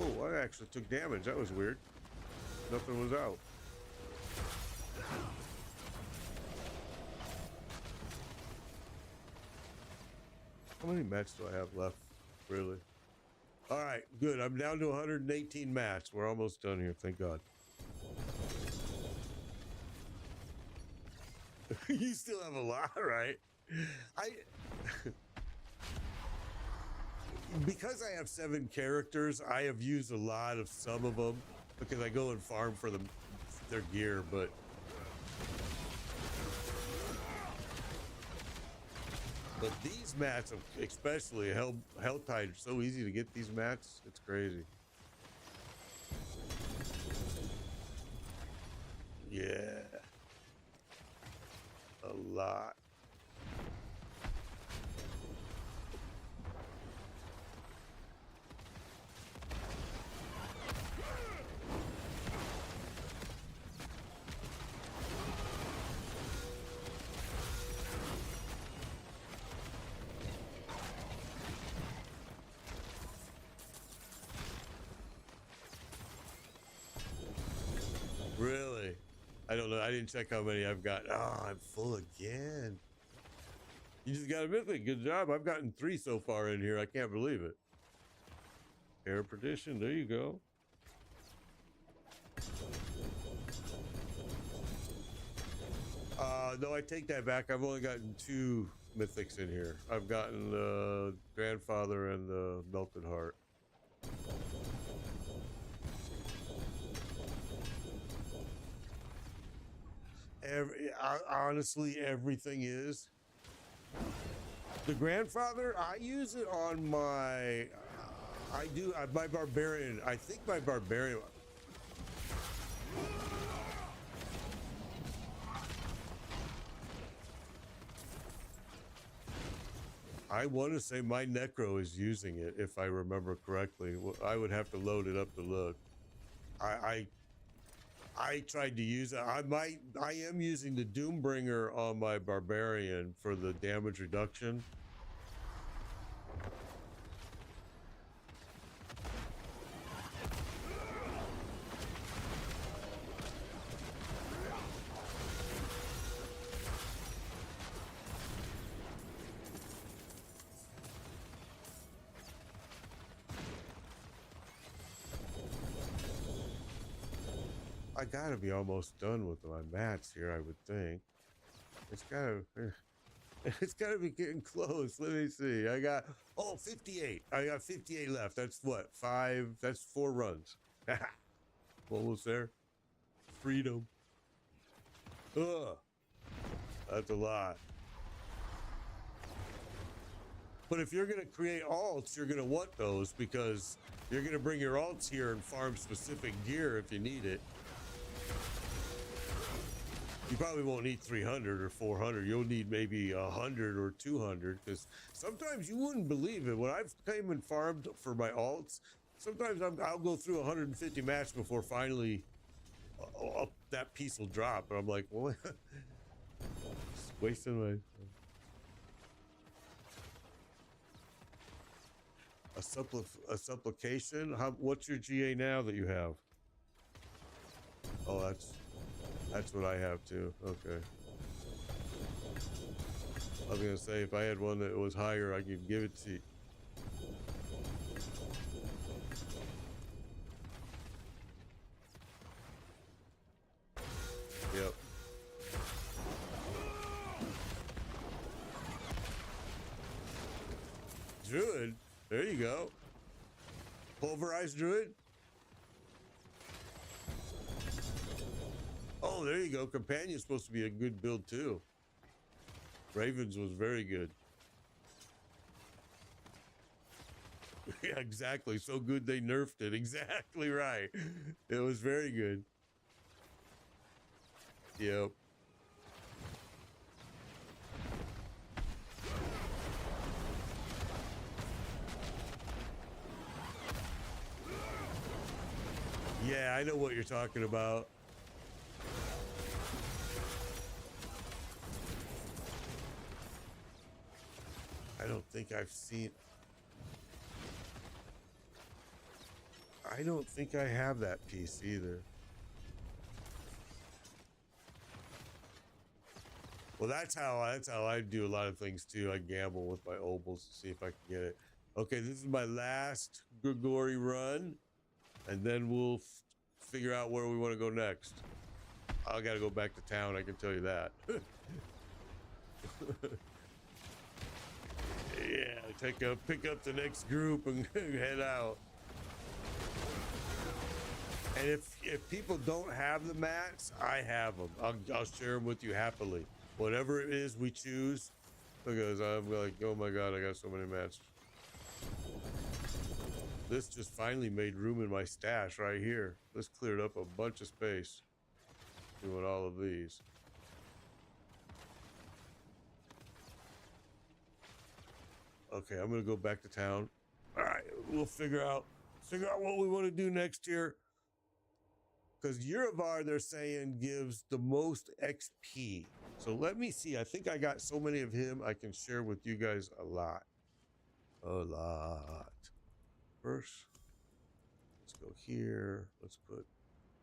Oh, I actually took damage. That was weird. Nothing was out. How many mats do I have left? Really? All right, good. I'm down to 118 mats. We're almost done here. Thank God. You still have a lot, right? Because I have 7 characters, I have used a lot of some of them because I go and farm for their gear, but these mats, especially Helltide, are so easy to get these mats. It's crazy. Yeah. A lot. Really? I don't know. I didn't check how many I've got. Oh, I'm full again. You just got a mythic. Good job. I've gotten 3 so far in here. I can't believe it. Air Perdition. There you go. No, I take that back. I've only gotten 2 mythics in here. I've gotten the Grandfather and the Melted Heart. Honestly, everything is. The Grandfather, I use it on my... my Barbarian. I think my Barbarian... I want to say my Necro is using it, if I remember correctly. I would have to load it up to look. I tried to use it. I am using the Doombringer on my Barbarian for the damage reduction. I gotta be almost done with my mats here, I would think. It's gotta, it's gotta be getting close. Let me see. I got, 58. I got 58 left. That's what, 5, that's 4 runs. Almost there. Freedom. Ugh. That's a lot. But if you're going to create alts, you're going to want those because you're going to bring your alts here and farm specific gear if you need it. You probably won't need 300 or 400. You'll need maybe 100 or 200 because sometimes you wouldn't believe it. When I've came and farmed for my alts, sometimes I'll go through 150 matches before finally that piece will drop. And I'm like, well, just wasting my... A supplication? What's your GA now that you have? Oh, that's what I have too. Okay. I was gonna say if I had one that was higher, I could give it to you. Yep. Druid. There you go. Pulverized Druid. Oh, there you go. Companion's supposed to be a good build too. Ravens was very good. Yeah, exactly. So good they nerfed it. Exactly right. It was very good. Yep. Yeah, I know what you're talking about. I don't think I've seen... I don't think I have that piece either. Well, that's how I do a lot of things too. I gamble with my obols to see if I can get it. Okay, this is my last Grigori run, and then we'll figure out where we want to go next. I gotta go back to town, I can tell you that. Yeah, pick up the next group and head out. And if people don't have the mats, I have them. I'll share them with you happily. Whatever it is we choose, because I'm like, oh my god, I got so many mats. This just finally made room in my stash right here. This cleared up a bunch of space doing all of these. Okay, I'm gonna go back to town. All right, we'll figure out what we want to do next year. Because Urivar, they're saying, gives the most XP. So let me see. I think I got so many of him I can share with you guys a lot. A lot. First, let's go here. Let's put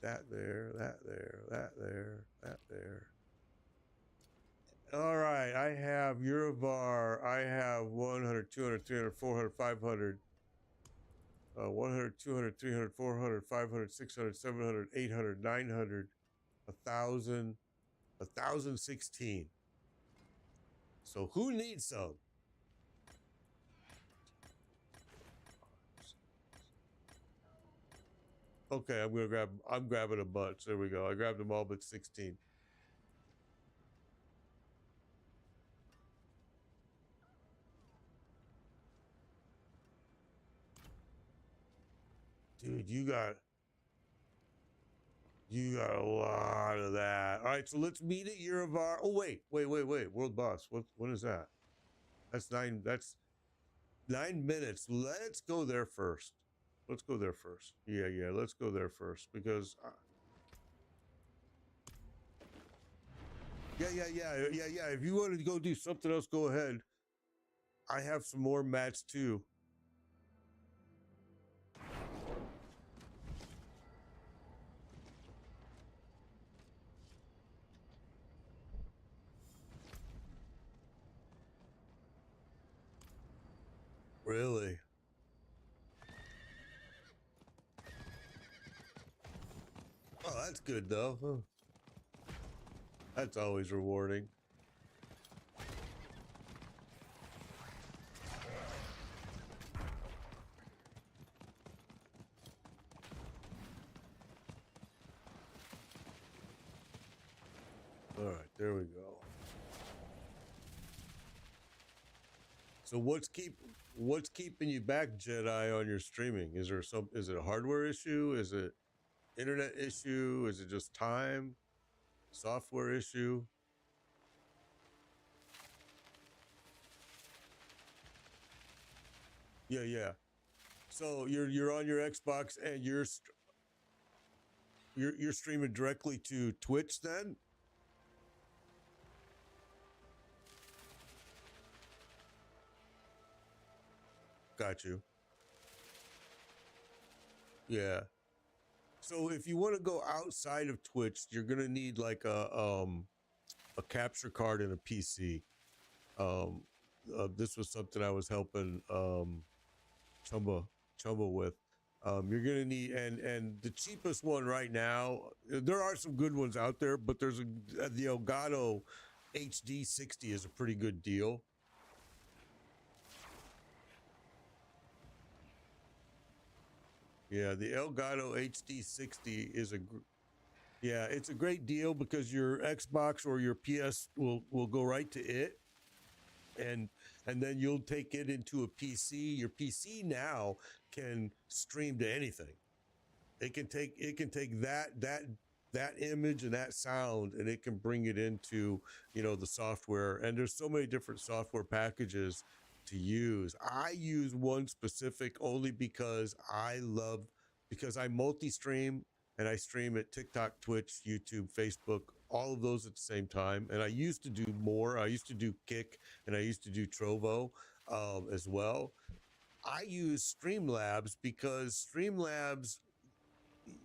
that there, that there, that there, that there. All right, I have Urivar. I have 100, 200, 300, 400, 500. 100, 200, 300, 400, 500, 600, 700, 800, 900, 1,000, 1,016. So who needs some? Okay, I'm grabbing a bunch. There we go. I grabbed them all but 16. Dude, you got a lot of that. All right, so let's meet at Urivar. Oh, wait. World boss. What is that? That's 9 minutes. Let's go there first. Yeah, let's go there first because yeah. If you wanted to go do something else, go ahead. I have some more mats too. Really? Oh, that's good though. Huh. That's always rewarding. All right, there we go. So what's keeping you back, Jedi, on your streaming? Is it a hardware issue? Is it internet issue? Is it just time? Software issue? Yeah, yeah. So you're on your Xbox and you're streaming directly to Twitch then? Got you. Yeah. So if you want to go outside of Twitch, you're gonna need like a capture card and a PC. Um, this was something I was helping Chumba Chumba with. You're gonna need and the cheapest one right now. There are some good ones out there, but there's the Elgato HD 60 is a pretty good deal. Yeah, the Elgato HD 60 is yeah, it's a great deal because your Xbox or your PS will go right to it, and then you'll take it into a PC. Your PC now can stream to anything. It can take that image and that sound, and it can bring it into the software. And there's so many different software packages to use. I use one specific only because I multi-stream and I stream at TikTok, Twitch, YouTube, Facebook, all of those at the same time. And I used to do more. I used to do Kick and I used to do Trovo as well. I use Streamlabs because Streamlabs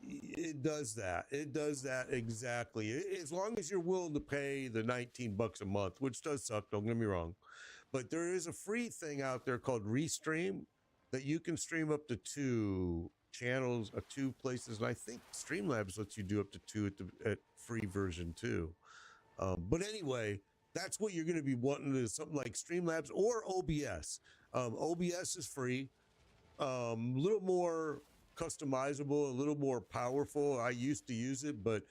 it does that. It does that exactly. As long as you're willing to pay the $19 a month, which does suck, don't get me wrong. But there is a free thing out there called Restream that you can stream up to 2 channels, 2 places, and I think Streamlabs lets you do up to 2 at free version too. But anyway, that's what you're going to be wanting is something like Streamlabs or OBS. OBS is free, a little more customizable, a little more powerful. I used to use it, but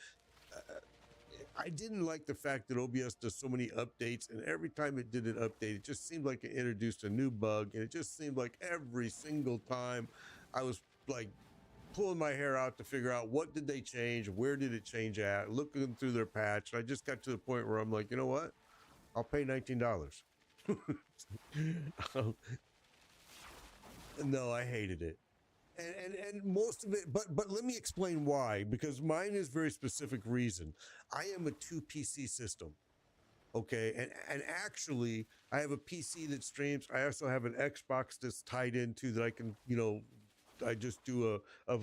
I didn't like the fact that OBS does so many updates, and every time it did an update, it just seemed like it introduced a new bug, and it just seemed like every single time I was like pulling my hair out to figure out what did they change, where did it change at, looking through their patch. And I just got to the point where I'm like, you know what? I'll pay $19. No, I hated it. And most of it, but let me explain why, because mine is very specific reason. I am a 2 PC system. Okay, and actually I have a PC that streams. I also have an Xbox that's tied into that I can, I just do a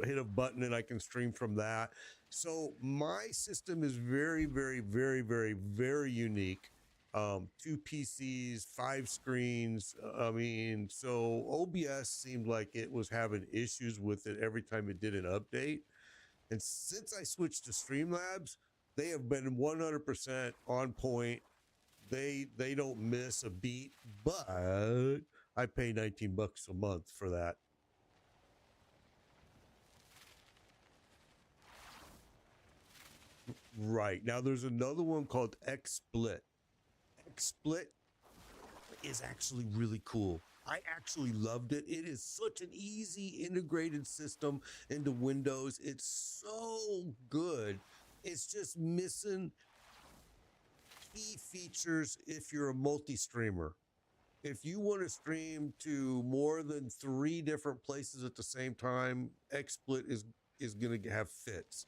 hit a button and I can stream from that. So my system is very, very, very, very, very unique. 2 PCs, 5 screens. I mean, so OBS seemed like it was having issues with it every time it did an update. And since I switched to Streamlabs, they have been 100% on point. They don't miss a beat, but I pay $19 a month for that. Right. Now there's another one called XSplit. XSplit is actually really cool. I actually loved it. It is such an easy integrated system into Windows. It's so good. It's just missing key features if you're a multi-streamer. If you want to stream to more than 3 different places at the same time, XSplit is going to have fits.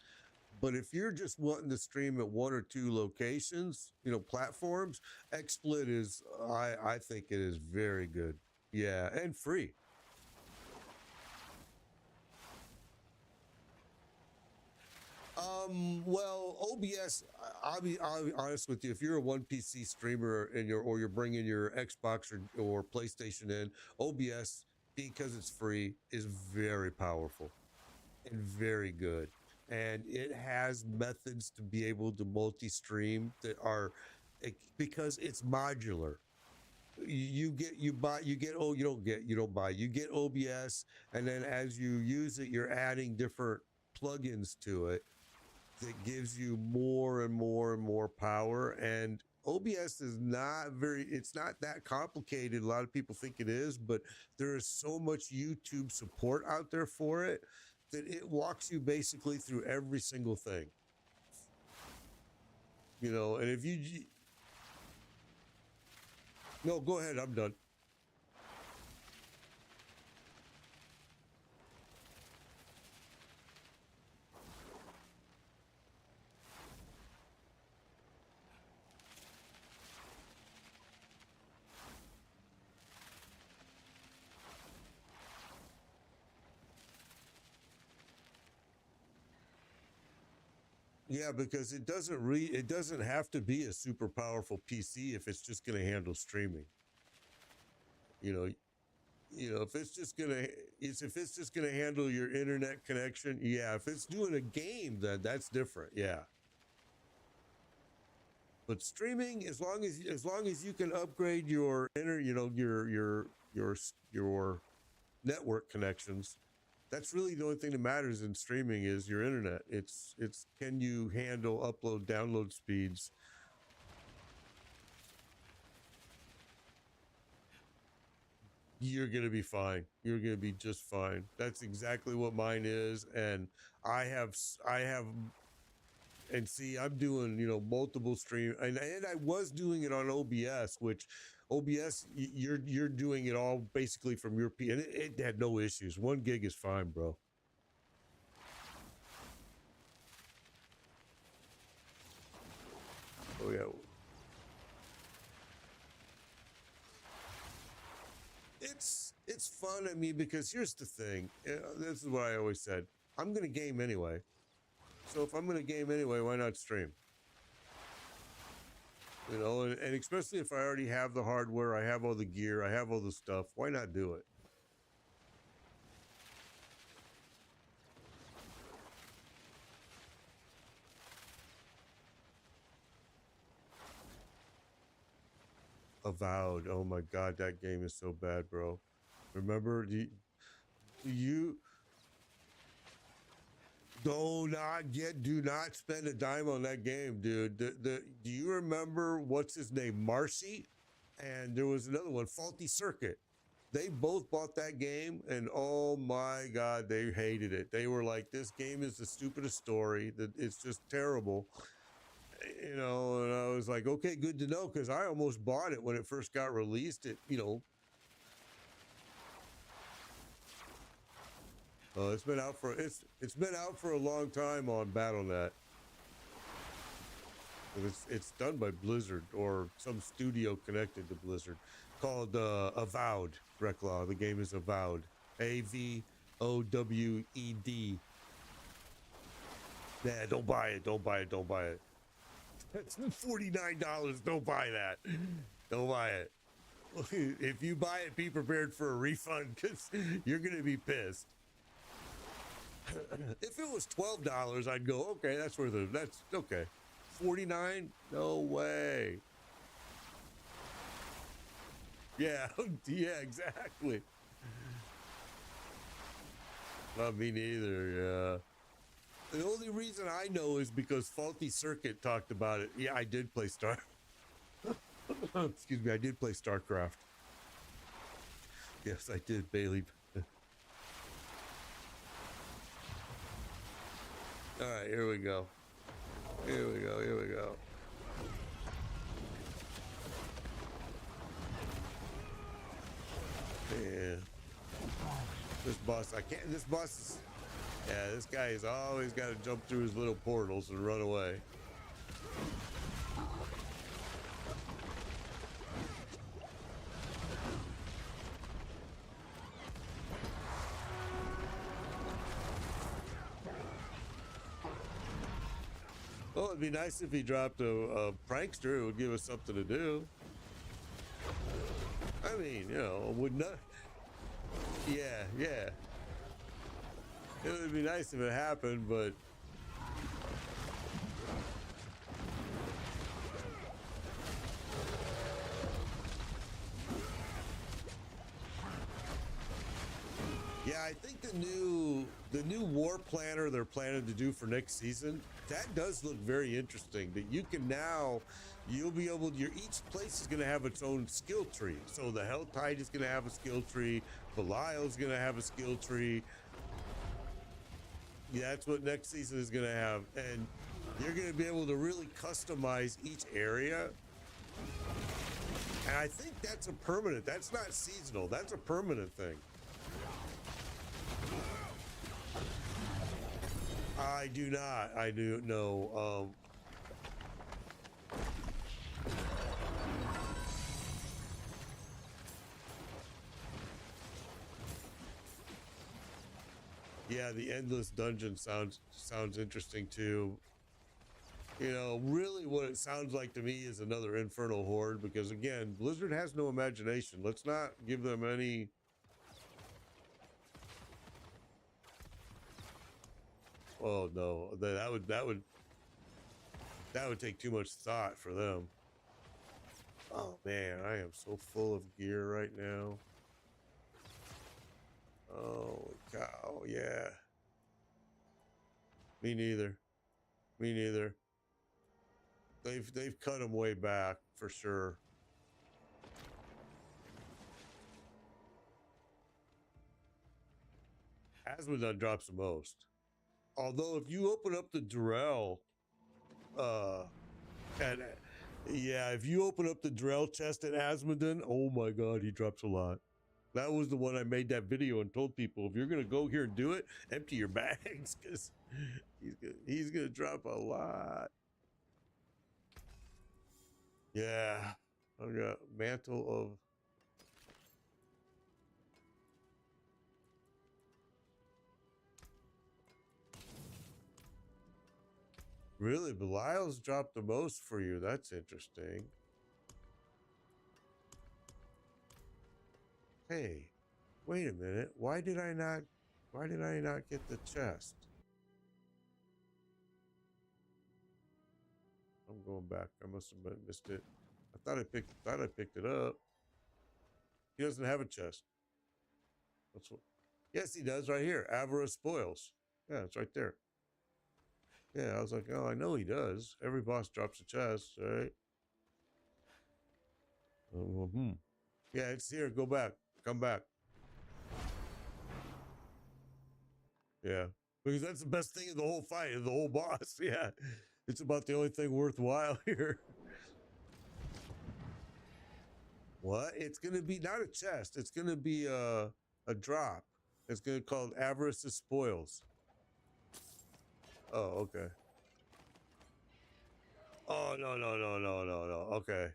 But if you're just wanting to stream at 1 or 2 locations, platforms, XSplit is, I think it is very good. Yeah, and free. Well, OBS, I'll be honest with you. If you're a 1 PC streamer and you're bringing your Xbox or PlayStation in, OBS, because it's free, is very powerful and very good. and it has methods to be able to multi-stream that are because it's modular. You get you buy you get oh you don't buy you get OBS, and then as you use it, you're adding different plugins to it that gives you more and more and more power. And OBS is not it's not that complicated. A lot of people think it is, but there is so much YouTube support out there for it that it walks you basically through every single thing. And if you no, go ahead, I'm done. Yeah, because it doesn't have to be a super powerful PC if it's just going to handle streaming. If it's just gonna handle your internet connection, yeah. If it's doing a game, then that's different, yeah. But streaming, as long as you can upgrade your your network connections, that's really the only thing that matters in streaming is your internet. It's can you handle upload download speeds? You're going to be fine. You're going to be just fine. That's exactly what mine is. And I have, and see, I'm doing, multiple stream, and I was doing it on OBS, which OBS, you're doing it all basically from your P, and it had no issues. 1 gig is fine, bro. Oh yeah. It's fun. I mean, because here's the thing. This is what I always said. I'm gonna game anyway. So if I'm gonna game anyway, why not stream? And especially if I already have the hardware, I have all the gear, I have all the stuff. Why not do it? Avowed. Oh my God, that game is so bad, bro. Remember, do you do not spend a dime on that game, dude. Do you remember what's his name, Marcy? And there was another one, Faulty Circuit. They both bought that game, and oh my God, they hated it. They were like, "This game is the stupidest story. That it's just terrible." And I was like, "Okay, good to know," because I almost bought it when it first got released. It's been out for a long time on BattleNet. It's done by Blizzard or some studio connected to Blizzard, called Avowed. Reclaw. The game is Avowed. AVOWED. Nah, don't buy it. Don't buy it. Don't buy it. That's $49. Don't buy that. Don't buy it. If you buy it, be prepared for a refund because you're gonna be pissed. If it was $12, I'd go, okay, that's worth it. That's okay. 49? No way. Yeah, yeah, exactly. Not me neither, yeah. The only reason I know is because Faulty Circuit talked about it. Yeah, I did play excuse me, I did play StarCraft. Yes, I did, Bailey. All right, here we go. Here we go. Here we go. Yeah. This boss, this guy has always got to jump through his little portals and run away. Well, it'd be nice if he dropped a prankster. It would give us something to do. I mean, would not. Yeah. It would be nice if it happened, but Yeah, I think the new war planner they're planning to do for next season, that does look very interesting. That you can now, you'll be able to, each place is going to have its own skill tree. So the Hell Tide is going to have a skill tree, Belial's going to have a skill tree. Yeah, that's what next season is going to have, and you're going to be able to really customize each area. And I think that's a permanent. That's not seasonal. That's a permanent thing. I do not. I do know. Yeah, the endless dungeon sounds interesting too. You know, really what it sounds like to me is another Infernal Horde, because again, Blizzard has no imagination. Let's not give them any. Oh no, that would take too much thought for them. Oh man, I am so full of gear right now. Oh cow, yeah. Me neither. Me neither. They've cut them way back for sure. Asmodon drops the most. Although if you open up the Durrell, and yeah, if you open up the Drell chest at Asmodon, oh my god, he drops a lot. That was the one I made that video and told people, if you're gonna go here and do it, empty your bags, because he's gonna drop a lot. Yeah, I got Mantle of. Really, Belial's dropped the most for you. That's interesting. Hey, wait a minute. Why did I not get the chest? I'm going back. I must have missed it. I thought I picked it up. He doesn't have a chest. That's what. Yes, he does right here. Avarice spoils. Yeah, it's right there. Yeah, I was like, oh, I know he does. Every boss drops a chest, right? Yeah, it's here. Go back. Come back. Yeah, because that's the best thing in the whole fight, the whole boss. Yeah, it's about the only thing worthwhile here. What? It's gonna be not a chest. It's gonna be a drop. It's gonna be called Avarice's Spoils. Oh, okay. Oh no. Okay,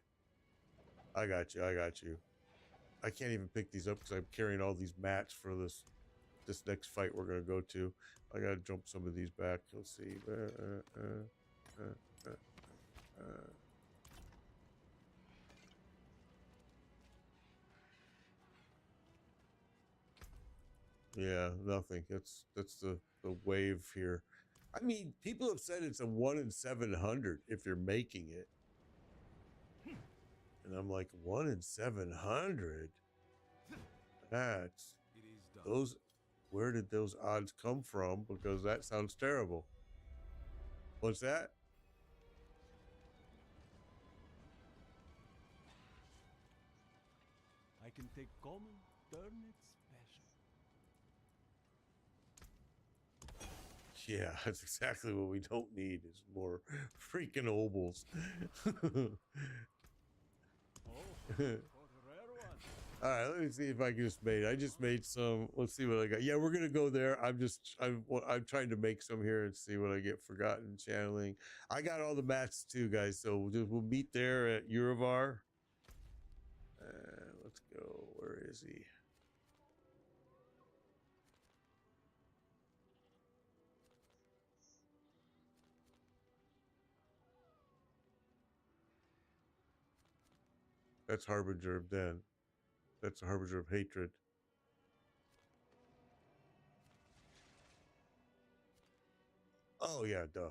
I got you. I got you. I can't even pick these up because I'm carrying all these mats for this next fight we're gonna go to. I gotta jump some of these back. Let's see. Yeah, nothing. That's the wave here. I mean, people have said it's a 1 in 700 if you're making it. And I'm like, 1 in 700? That's those. Where did those odds come from? Because that sounds terrible. What's that? I can take common, turn it special. Yeah, that's exactly what we don't need is more freaking obols. Oh, for a rare one. All right, let me see if I just made some. Let's see what I got. Yeah, we're gonna go there. I'm trying to make some here and see what I get. Forgotten channeling. I got all the mats too, guys. So we'll meet there at Uravar. Let's go. Where is he? That's Harbinger of Den. That's a Harbinger of Hatred. Oh yeah, duh.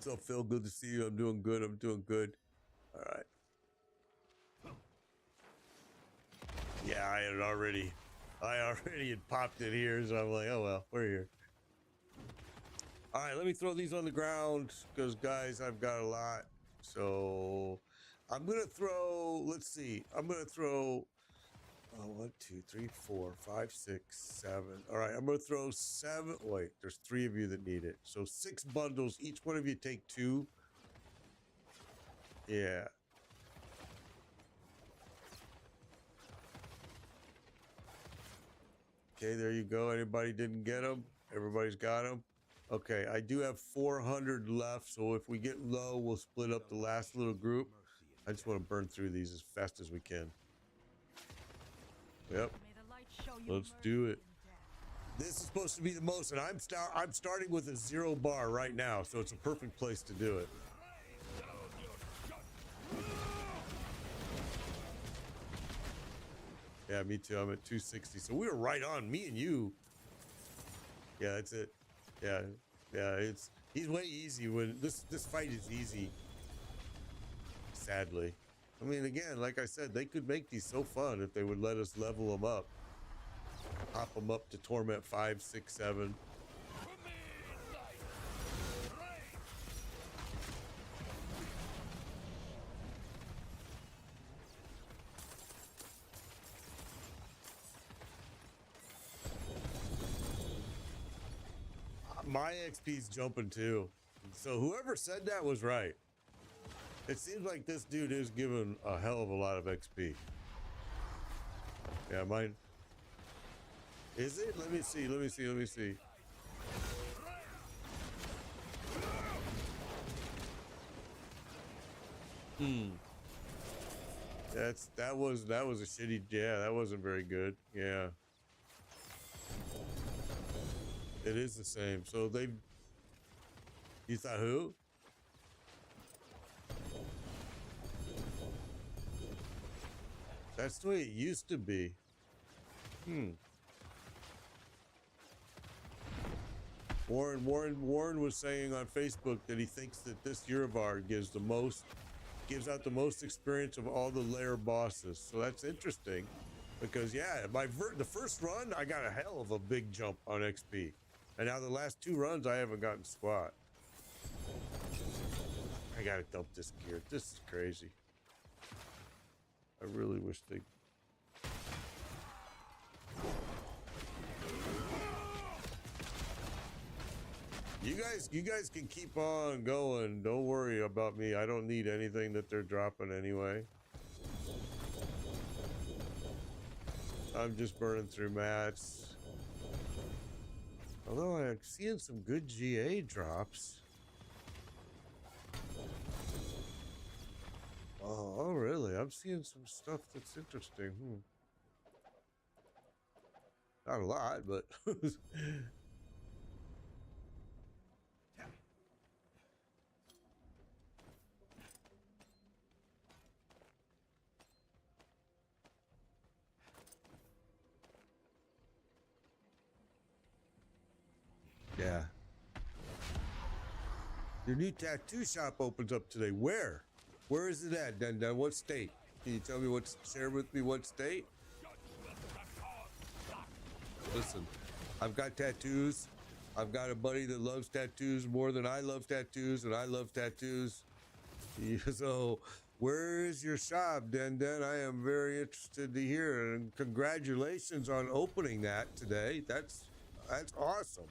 What's up, Phil? Good to see you. I'm doing good. I'm doing good. All right. Yeah, I already had popped it here, so I'm like, oh well, we're here. All right, let me throw these on the ground because, guys, I've got a lot. So I'm gonna throw. Let's see. I'm gonna throw. 1, 2, 3, 4, 5, 6, 7. All right, I'm gonna throw 7. Wait, there's 3 of you that need it. So 6 bundles. Each one of you take 2. Yeah. Okay, there you go. Anybody didn't get them? Everybody's got them. Okay, I do have 400 left, so if we get low, we'll split up the last little group. I just want to burn through these as fast as we can. Yep. Let's do it. This is supposed to be the most, and I'm starting with a 0 bar right now, so it's a perfect place to do it. Yeah, me too. I'm at 260, so we were right on. Me and you. Yeah, that's it. Yeah, he's way easy when this fight is easy. Sadly, I mean, again, like I said, they could make these so fun if they would let us level them up, hop them up to Torment 5, 6, 7. My XP's jumping too. So whoever said that was right. It seems like this dude is giving a hell of a lot of XP. Yeah, mine. Is it? Let me see. Let me see. Let me see. That was a shitty. Yeah, that wasn't very good. Yeah. It is the same. So they've. You thought who? That's the way it used to be. Warren was saying on Facebook that he thinks that this Urivar gives out the most experience of all the lair bosses. So that's interesting, because yeah, the first run I got a hell of a big jump on XP, and now the last 2 runs I haven't gotten squat. I gotta dump this gear. This is crazy. I really wish they. You guys can keep on going. Don't worry about me. I don't need anything that they're dropping anyway. I'm just burning through mats. Although I'm seeing some good GA drops. Oh, really? I'm seeing some stuff that's interesting. Not a lot, but yeah. Your new tattoo shop opens up today. Where? Where is it at, Dun? What state? Can you tell me share with me what state? Listen, I've got tattoos. I've got a buddy that loves tattoos more than I love tattoos, and I love tattoos. So, where is your shop, Dun? I am very interested to hear, and congratulations on opening that today. That's awesome.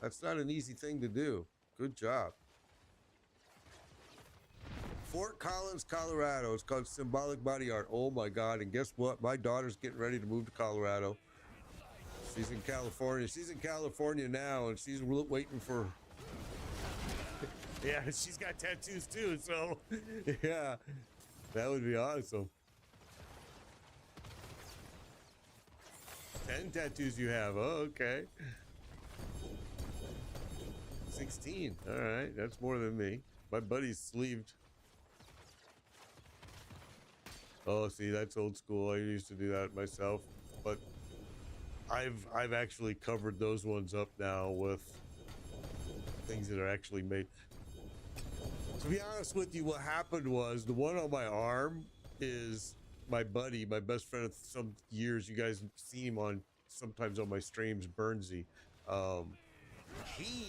That's not an easy thing to do. Good job. Fort Collins, Colorado. It's called Symbolic Body Art. Oh my God. And guess what? My daughter's getting ready to move to Colorado. She's in California. She's in California now, and she's waiting for. Yeah, she's got tattoos too. So, yeah, that would be awesome. 10 tattoos you have. Oh, okay. 16. All right. That's more than me. My buddy's sleeved. Oh, see, that's old school. I used to do that myself, but I've actually covered those ones up now with things that are actually made. To be honest with you, what happened was the one on my arm is my buddy, my best friend of some years. You guys see him on sometimes on my streams, Burnsy. He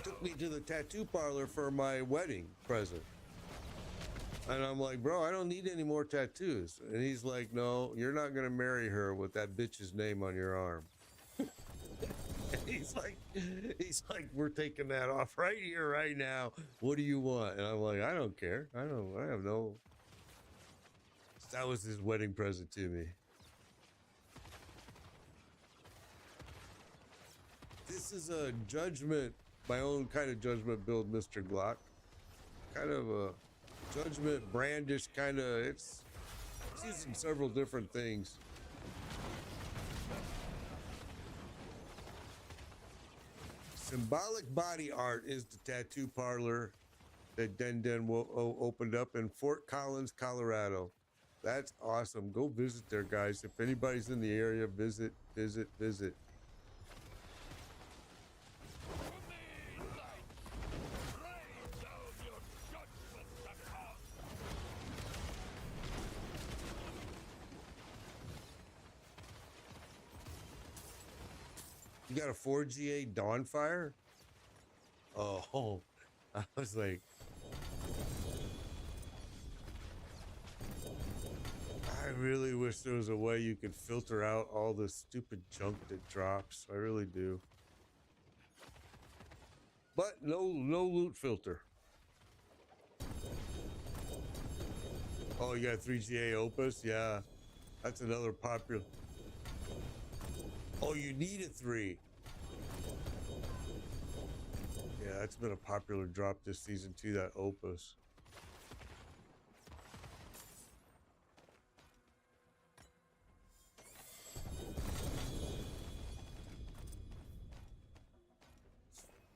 took me to the tattoo parlor for my wedding present. And I'm like, bro, I don't need any more tattoos. And he's like, no, you're not going to marry her with that bitch's name on your arm. he's like, we're taking that off right here, right now. What do you want? And I'm like, I don't care. I have no. That was his wedding present to me. This is a judgment, my own kind of judgment build, Mr. Glock. Kind of a judgment brandish kind of, it's using several different things. Symbolic Body Art is the tattoo parlor that Den opened up in Fort Collins, Colorado. That's awesome. Go visit there, guys. If anybody's in the area, visit. You got a 4GA Dawnfire? Oh, I was like, I really wish there was a way you could filter out all the stupid junk that drops. I really do. But no loot filter. Oh, you got 3GA Opus? Yeah, that's another popular. Oh, you need a 3. Yeah, that's been a popular drop this season too, that Opus.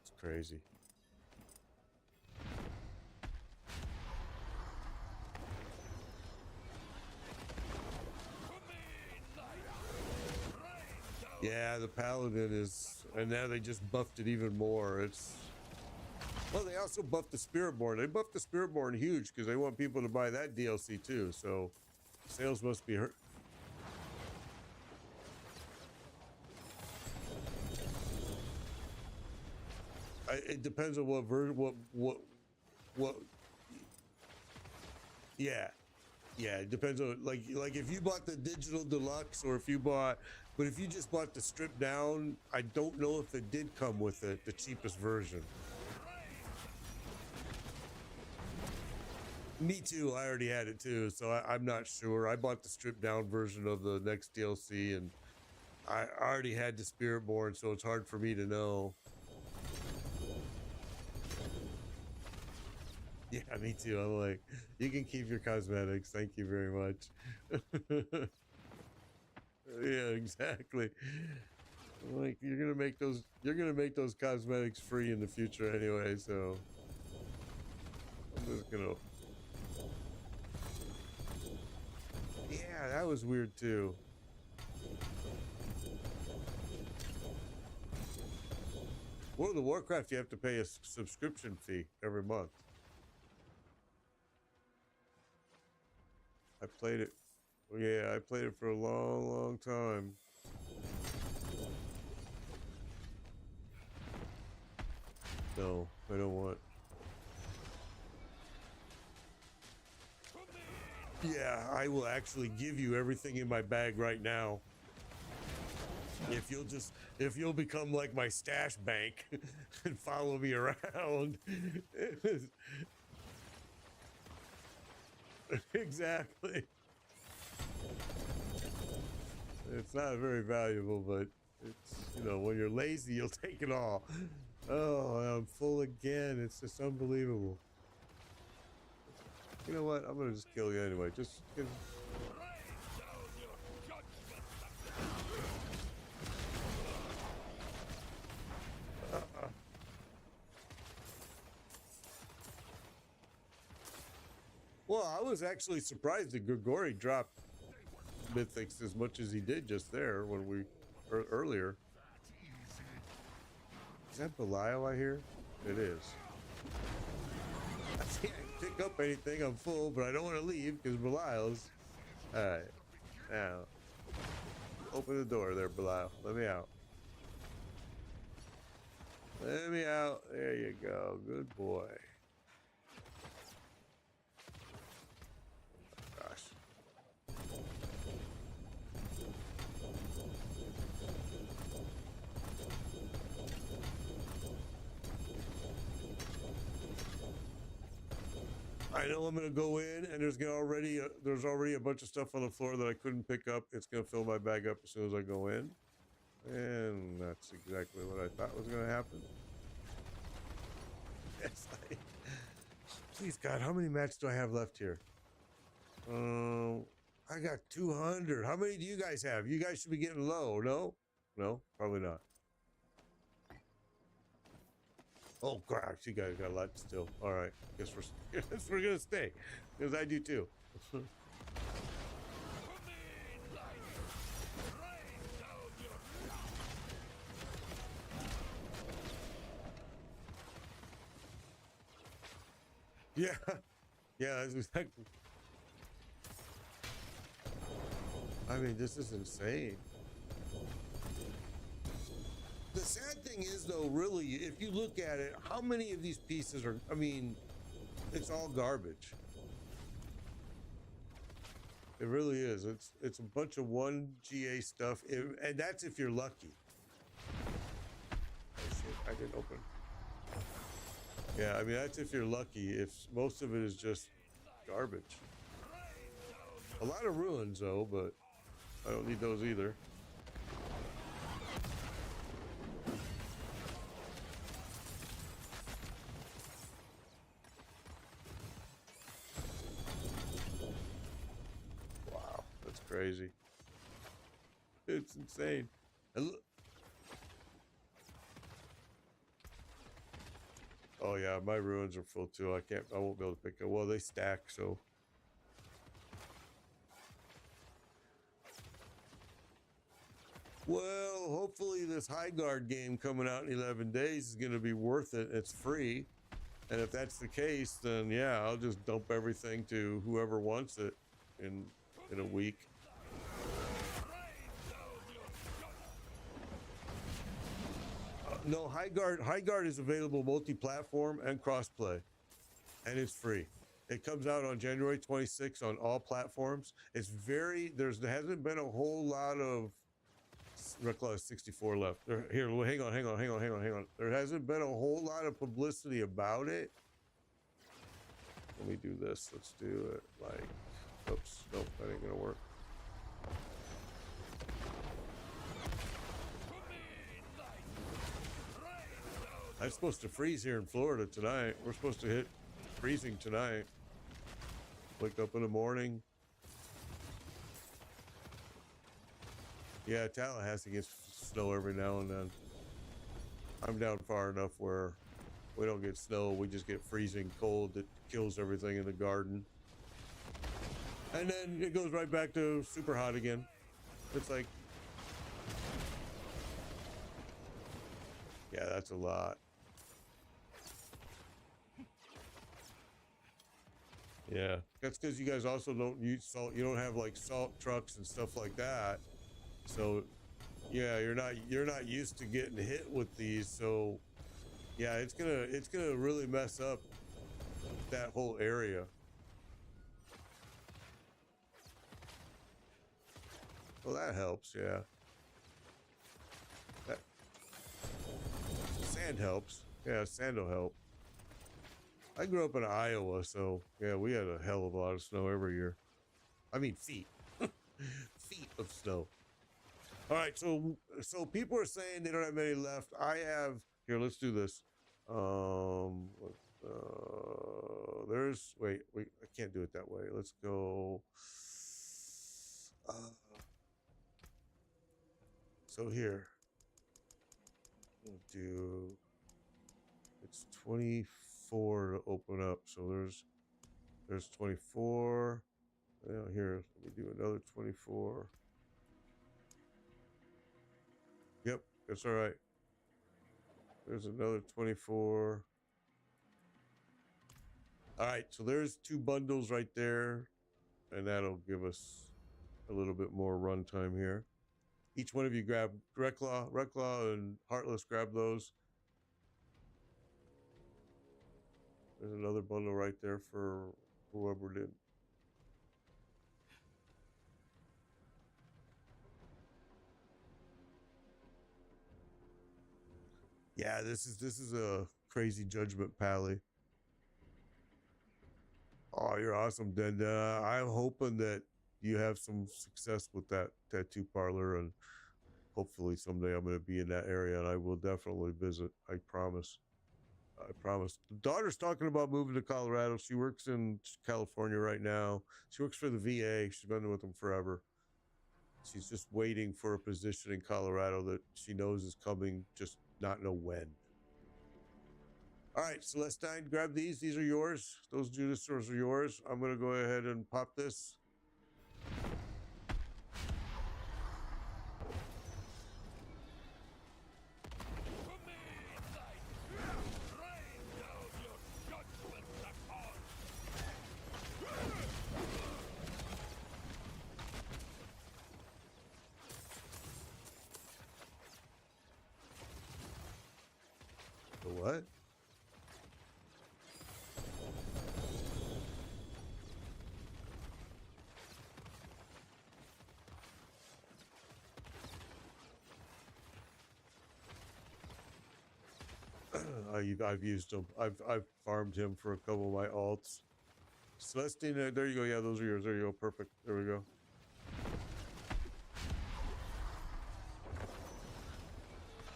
It's crazy. Yeah, the Paladin is, and now they just buffed it even more. It's, well, they also buffed the Spiritborn. They buffed the Spiritborn huge because they want people to buy that DLC too. So sales must be hurt. It depends on what version, what. Yeah, it depends on like if you bought the digital deluxe or if you bought. But if you just bought the stripped down, I don't know if it did come with it, the cheapest version. Me too, I already had it too, so I'm not sure. I bought the stripped down version of the next DLC, and I already had the Spiritborn, so it's hard for me to know. Yeah, me too. I'm like, you can keep your cosmetics. Thank you very much. Yeah, exactly. Like you're gonna make those cosmetics free in the future anyway, so I'm just gonna. Yeah, that was weird too. World of Warcraft, you have to pay a subscription fee every month. I played it. Yeah, I played it for a long time. No, I don't want. Yeah, I will actually give you everything in my bag right now. If you'll become like my stash bank and follow me around. Exactly. It's not very valuable, but it's, you know, when you're lazy, you'll take it all. Oh, I'm full again. It's just unbelievable. You know what? I'm gonna just kill you anyway. Just. Well, I was actually surprised that Grigori dropped mythics as much as he did just there when we earlier. Is that Belial I hear? It is. I can't pick up anything. I'm full, but I don't want to leave because Belial's. All right, now open the door there, Belial. Let me out. Let me out. There you go. Good boy. Gosh. I know I'm gonna go in, and there's already a bunch of stuff on the floor that I couldn't pick up. It's gonna fill my bag up as soon as I go in, and that's exactly what I thought was gonna happen. Yes, please God, how many matches do I have left here? I got 200. How many do you guys have? You guys should be getting low. No, probably not. Oh gosh, you guys got a lot still. All right, guess we're gonna stay because I do too. Yeah, yeah, that's exactly. I mean, this is insane. The sad thing is, though, really, if you look at it, how many of these pieces are, I mean, it's all garbage. It really is. It's a bunch of 1 GA stuff, and that's if you're lucky. Oh, shit, I didn't open. Yeah, I mean, that's if you're lucky. If most of it is just garbage. A lot of ruins, though, but I don't need those either. Wow, that's crazy. It's insane. And look. Oh yeah, my ruins are full too. I won't be able to pick up. Well, they stack, so. Well, hopefully this High Guard game coming out in 11 days is going to be worth it. It's free. And if that's the case, then yeah, I'll just dump everything to whoever wants it in a week. No, High Guard is available multi-platform and cross-play, and it's free. It comes out on January 26th on all platforms. There hasn't been a whole lot of Red Claw 64 left. Here, hang on. There hasn't been a whole lot of publicity about it. Let me do this. Let's do it like, oops, nope, that ain't gonna work. I'm supposed to freeze here in Florida tonight. We're supposed to hit freezing tonight. Wake up in the morning. Yeah, Tallahassee gets snow every now and then. I'm down far enough where we don't get snow. We just get freezing cold that kills everything in the garden. And then it goes right back to super hot again. It's like, yeah, that's a lot. Yeah, that's because you guys also don't use salt. You don't have like salt trucks and stuff like that. So, yeah, you're not used to getting hit with these. So, yeah, it's gonna really mess up that whole area. Well, that helps. Yeah, that sand helps. Yeah, sand will help. I grew up in Iowa, so yeah, we had a hell of a lot of snow every year. I mean, feet, feet of snow. All right, so people are saying they don't have many left. I have here. Let's do this. Wait, I can't do it that way. Let's go. So here, we'll do. It's 24 to open up. So there's 24. Well, here, let me do another 24. Yep, that's all right. There's another 24. All right, so there's 2 bundles right there, and that'll give us a little bit more runtime here. Each one of you grab Reclaw, and Heartless. Grab those. There's another bundle right there for whoever did. Yeah, this is a crazy judgment, Pally. Oh, you're awesome, then. I'm hoping that you have some success with that tattoo parlor, and hopefully someday I'm going to be in that area, and I will definitely visit. I promise. I promise. The daughter's talking about moving to Colorado. She works in California right now. She works for the VA. She's been with them forever. She's just waiting for a position in Colorado that she knows is coming, just not know when. All right, Celestine, grab these. These are yours. Those Judicers are yours. I'm going to go ahead and pop this. The what? I've used him. I've farmed him for a couple of my alts. Celestine, there you go. Yeah, those are yours. There you go. Perfect. There we go.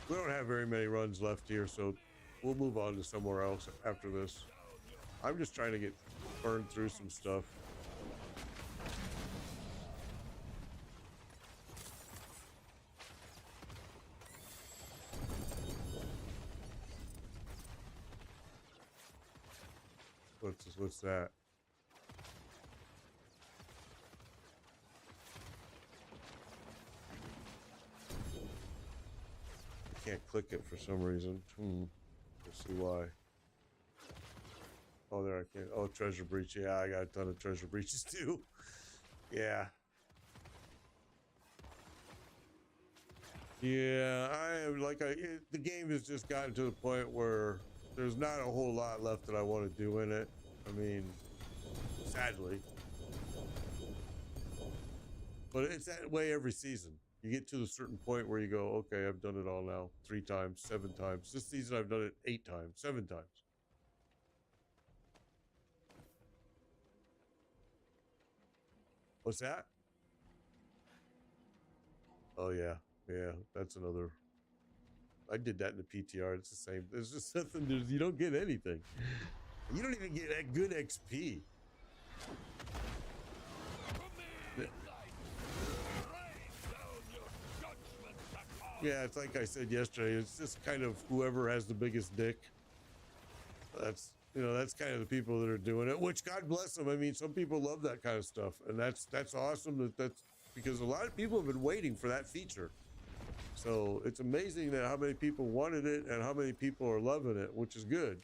We don't have very many runs left here, so we'll move on to somewhere else after this. I'm just trying to get burned through some stuff. What's that? I can't click it for some reason. Let's see why. Oh, there I can. Oh, treasure breach. Yeah, I got a ton of treasure breaches too. Yeah. Yeah, the game has just gotten to the point where there's not a whole lot left that I want to do in it. I mean, sadly. But it's that way every season. You get to a certain point where you go, okay, I've done it all now 3 times, 7 times. This season I've done it 8 times, 7 times. What's that? Oh yeah, yeah, that's another. I did that in the PTR. It's the same. There's just nothing. You don't get anything. You don't even get that good XP. Yeah, it's like I said yesterday. It's just kind of whoever has the biggest dick. That's kind of the people that are doing it. Which God bless them. I mean, some people love that kind of stuff, and that's awesome. That's because a lot of people have been waiting for that feature. So it's amazing that how many people wanted it and how many people are loving it, which is good.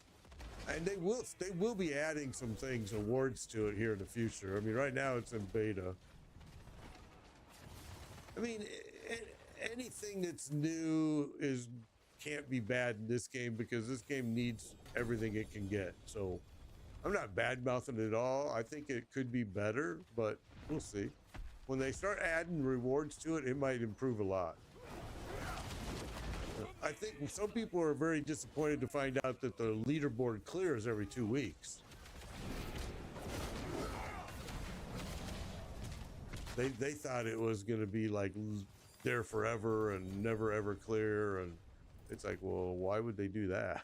And they will be adding some things, awards to it here in the future. I mean, right now it's in beta. I mean, anything that's new can't be bad in this game because this game needs everything it can get. So I'm not bad mouthing it at all. I think it could be better, but we'll see. When they start adding rewards to it, it might improve a lot. I think some people are very disappointed to find out that the leaderboard clears every 2 weeks. They thought it was going to be like there forever and never ever clear, and it's like, well, why would they do that?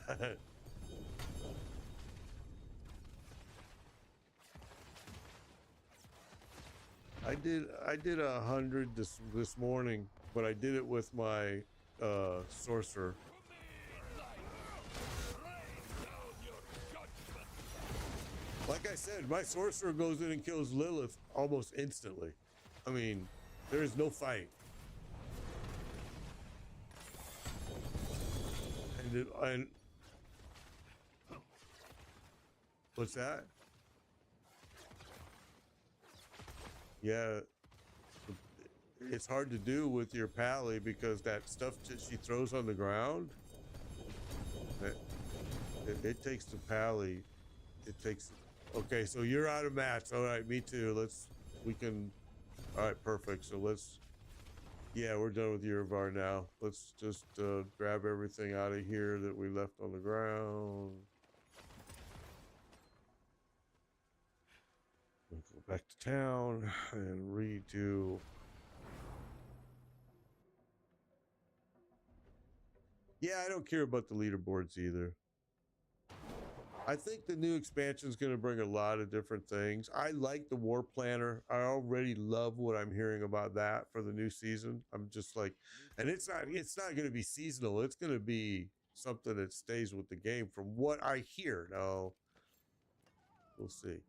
I did 100 this morning, but I did it with my sorcerer. Like I said, my sorcerer goes in and kills Lilith almost instantly. I mean, there is no fight. And what's that? Yeah, it's hard to do with your pally because that stuff that she throws on the ground, that it takes the pally. It takes. Okay, so you're out of mats. All right, me too. We can. All right, perfect. So yeah, we're done with Urivar now. Let's just grab everything out of here that we left on the ground. We'll go back to town and redo. Yeah, I don't care about the leaderboards either. I think the new expansion is going to bring a lot of different things. I like the War Planner. I already love what I'm hearing about that for the new season. I'm just like, and it's not going to be seasonal. It's going to be something that stays with the game from what I hear. Now, we'll see.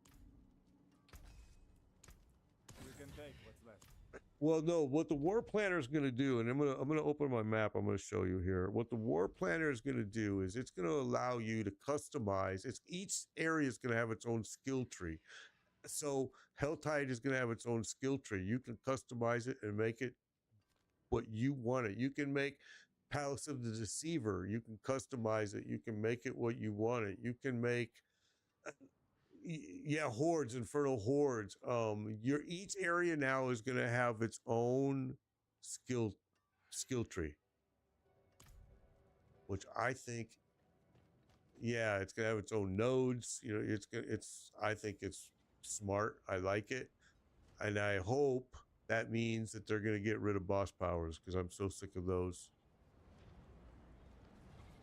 You can take what's left. Well, no, what the War Planner is going to do, and I'm going to open my map. I'm going to show you here. What the War Planner is going to do is it's going to allow you to customize. Each area is going to have its own skill tree. So Helltide is going to have its own skill tree. You can customize it and make it what you want it. You can make Palace of the Deceiver. You can customize it. You can make it what you want it. You can make hordes, infernal hordes. Each area now is going to have its own skill tree, which I think, yeah, it's going to have its own nodes. You know, I think it's smart. I like it, and I hope that means that they're going to get rid of boss powers because I'm so sick of those.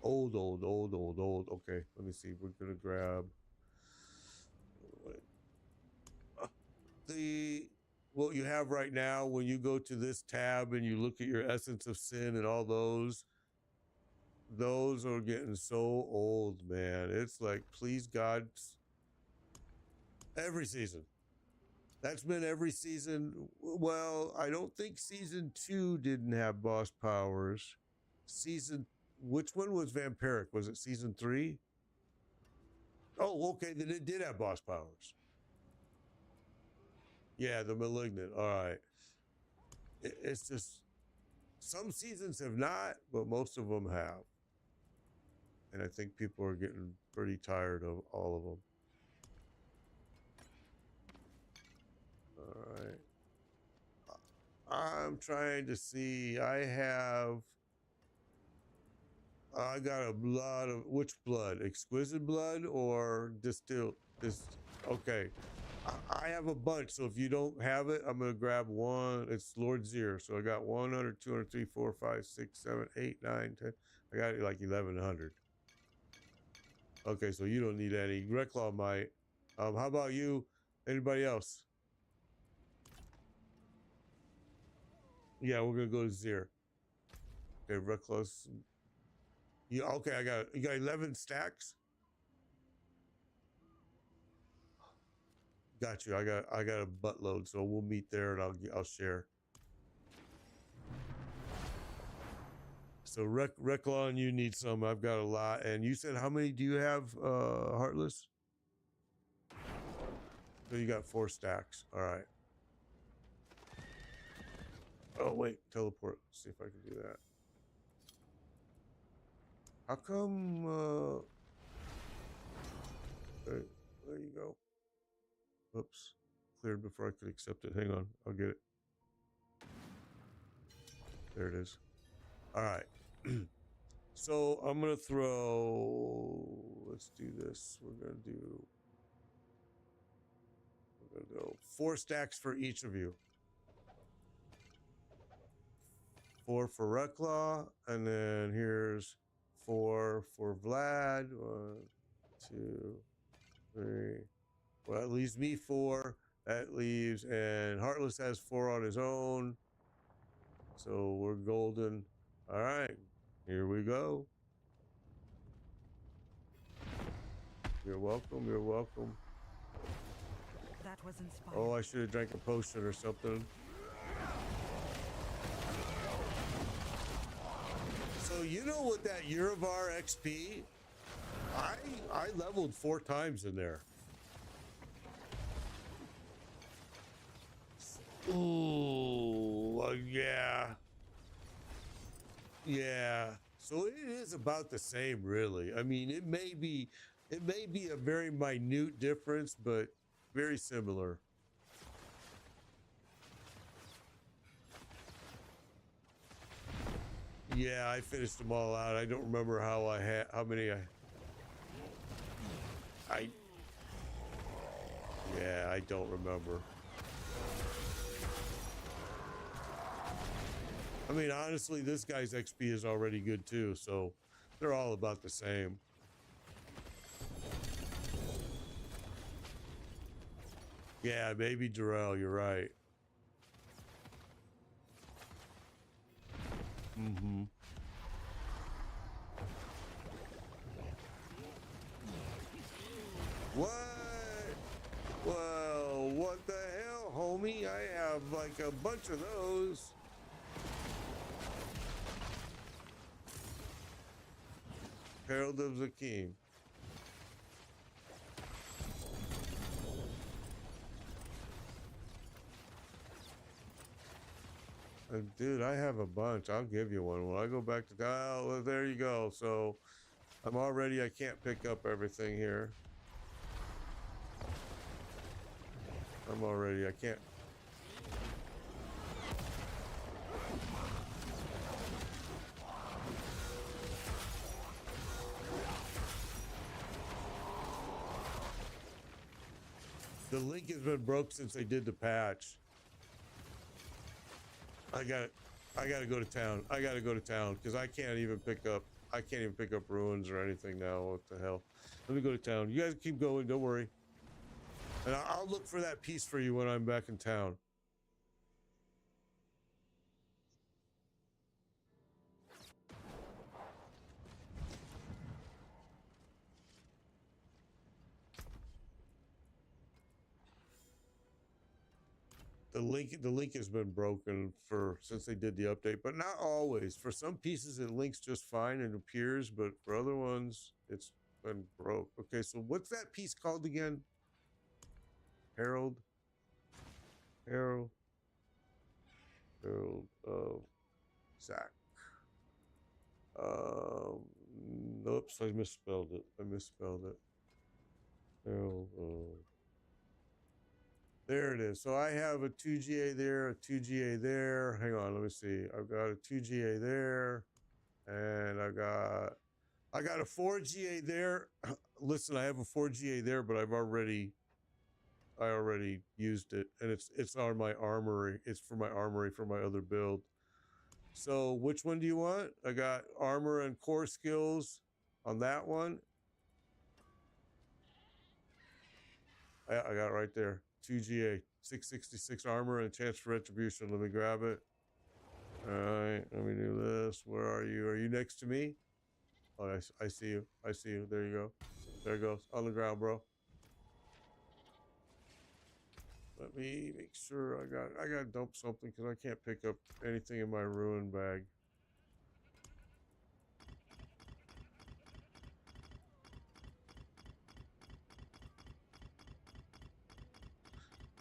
Old. Okay, let me see. We're going to grab what you have right now. When you go to this tab and you look at your Essence of Sin and all those are getting so old, man. It's like, please God, every season. That's been every season. Well, I don't think season 2 didn't have boss powers. Which one was vampiric? Was it season 3? Oh, okay, then it did have boss powers. Yeah, the malignant. All right. It's just some seasons have not, but most of them have. And I think people are getting pretty tired of all of them. All right. I'm trying to see. I got a lot of which blood? Exquisite blood or distilled? Okay. I have a bunch, so if you don't have it, I'm going to grab one. It's Lord Zir. So I got 100, 200, 3, 4, 5, 6, 7, 8, 9, 10. I got like 1,100. Okay, so you don't need any. Reclaw might. How about you? Anybody else? Yeah, we're going to go to Zir. Okay, Reclaw's. Yeah, okay, you got 11 stacks? Got you. I got a buttload, so we'll meet there and I'll share. So Reclaw and you need some. I've got a lot. And you said how many do you have, Heartless? So you got 4 stacks. All right. Oh wait, teleport. Let's see if I can do that. How come? There you go. Oops, cleared before I could accept it. Hang on, I'll get it. There it is. All right. So I'm gonna throw. Let's do this. We're gonna go 4 stacks for each of you. 4 for Reclaw, and then here's 4 for Vlad. 1, 2, 3. Well, that leaves me 4. That leaves, and Heartless has 4 on his own. So we're golden. All right, here we go. You're welcome. You're welcome. That was inspiring. Oh, I should have drank a potion or something. So you know what that Urivar XP? I leveled 4 times in there. Ooh, yeah. Yeah. So it is about the same, really. I mean, it may be a very minute difference, but very similar. Yeah, I finished them all out. I don't remember how many I yeah, I don't remember. I mean, honestly, this guy's XP is already good too, so they're all about the same. Yeah, maybe Darrell, you're right. Mm-hmm. What? Well, what the hell, homie? I have like a bunch of those. Herald of the King. Dude, I have a bunch. I'll give you one. When I go back to well, there you go. So I can't pick up everything here. I can't. The link has been broke since they did the patch. I gotta go to town. I gotta go to town because I can't even pick up ruins or anything now. What the hell? Let me go to town. You guys keep going, don't worry. And I'll look for that piece for you when I'm back in town. The link has been broken since they did the update, but not always. For some pieces it links just fine and appears, but for other ones it's been broke. Okay, so what's that piece called again? Herald Herald of Zach. Oops, I misspelled it. Herald of There it is. So I have a 2GA there, a 2GA there. Hang on, let me see. I've got a 2GA there, and I got a 4GA there. Listen, I have a 4GA there, but I already used it, and it's on my armory. It's for my armory for my other build. So which one do you want? I got armor and core skills on that one. I got it right there. 2GA, 666 armor and chance for retribution. Let me grab it. All right, let me do this. Where are you? Are you next to me? Oh, I see you. I see you. There you go. There it goes. On the ground, bro. Let me make sure I got to dump something because I can't pick up anything in my ruin bag.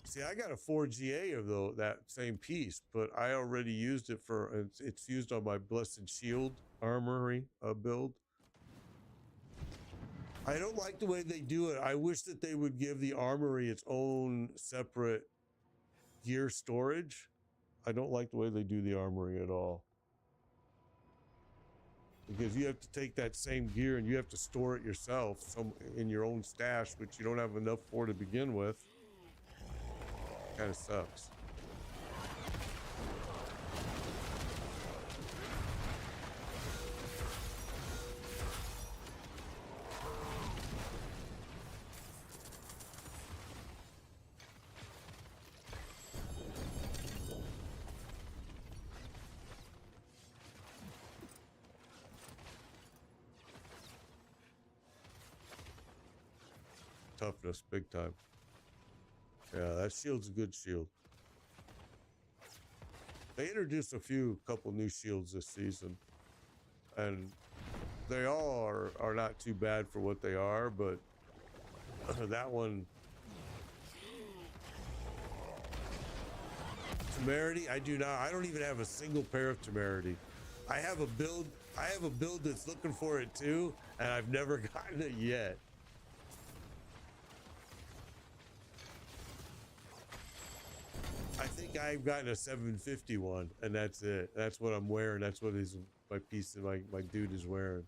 See, I got a 4GA of that same piece, but I already used it it's used on my Blessed Shield armory build. I don't like the way they do it. I wish that they would give the armory its own separate gear storage. I don't like the way they do the armory at all. Because you have to take that same gear and you have to store it yourself in your own stash, which you don't have enough for to begin with. Kind of sucks. Toughness, big time. Yeah, that shield's a good shield. They introduced couple new shields this season, and they all are not too bad for what they are, but that one Temerity? I do not. I don't even have a single pair of Temerity. I have a build that's looking for it too, and I've never gotten it yet. I think I've gotten a 751, and that's it. That's what I'm wearing. That's what is my piece of my dude is wearing.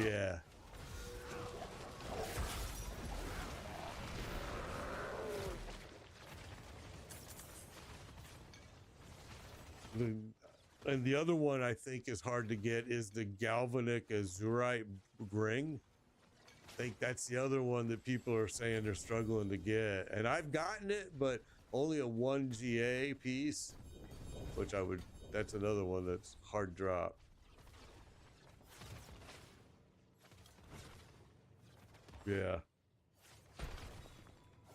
Yeah. And the other one I think is hard to get is the Galvanic Azurite Ring. I think that's the other one that people are saying they're struggling to get. And I've gotten it, but only a 1 GA piece, which that's another one that's hard drop. Yeah.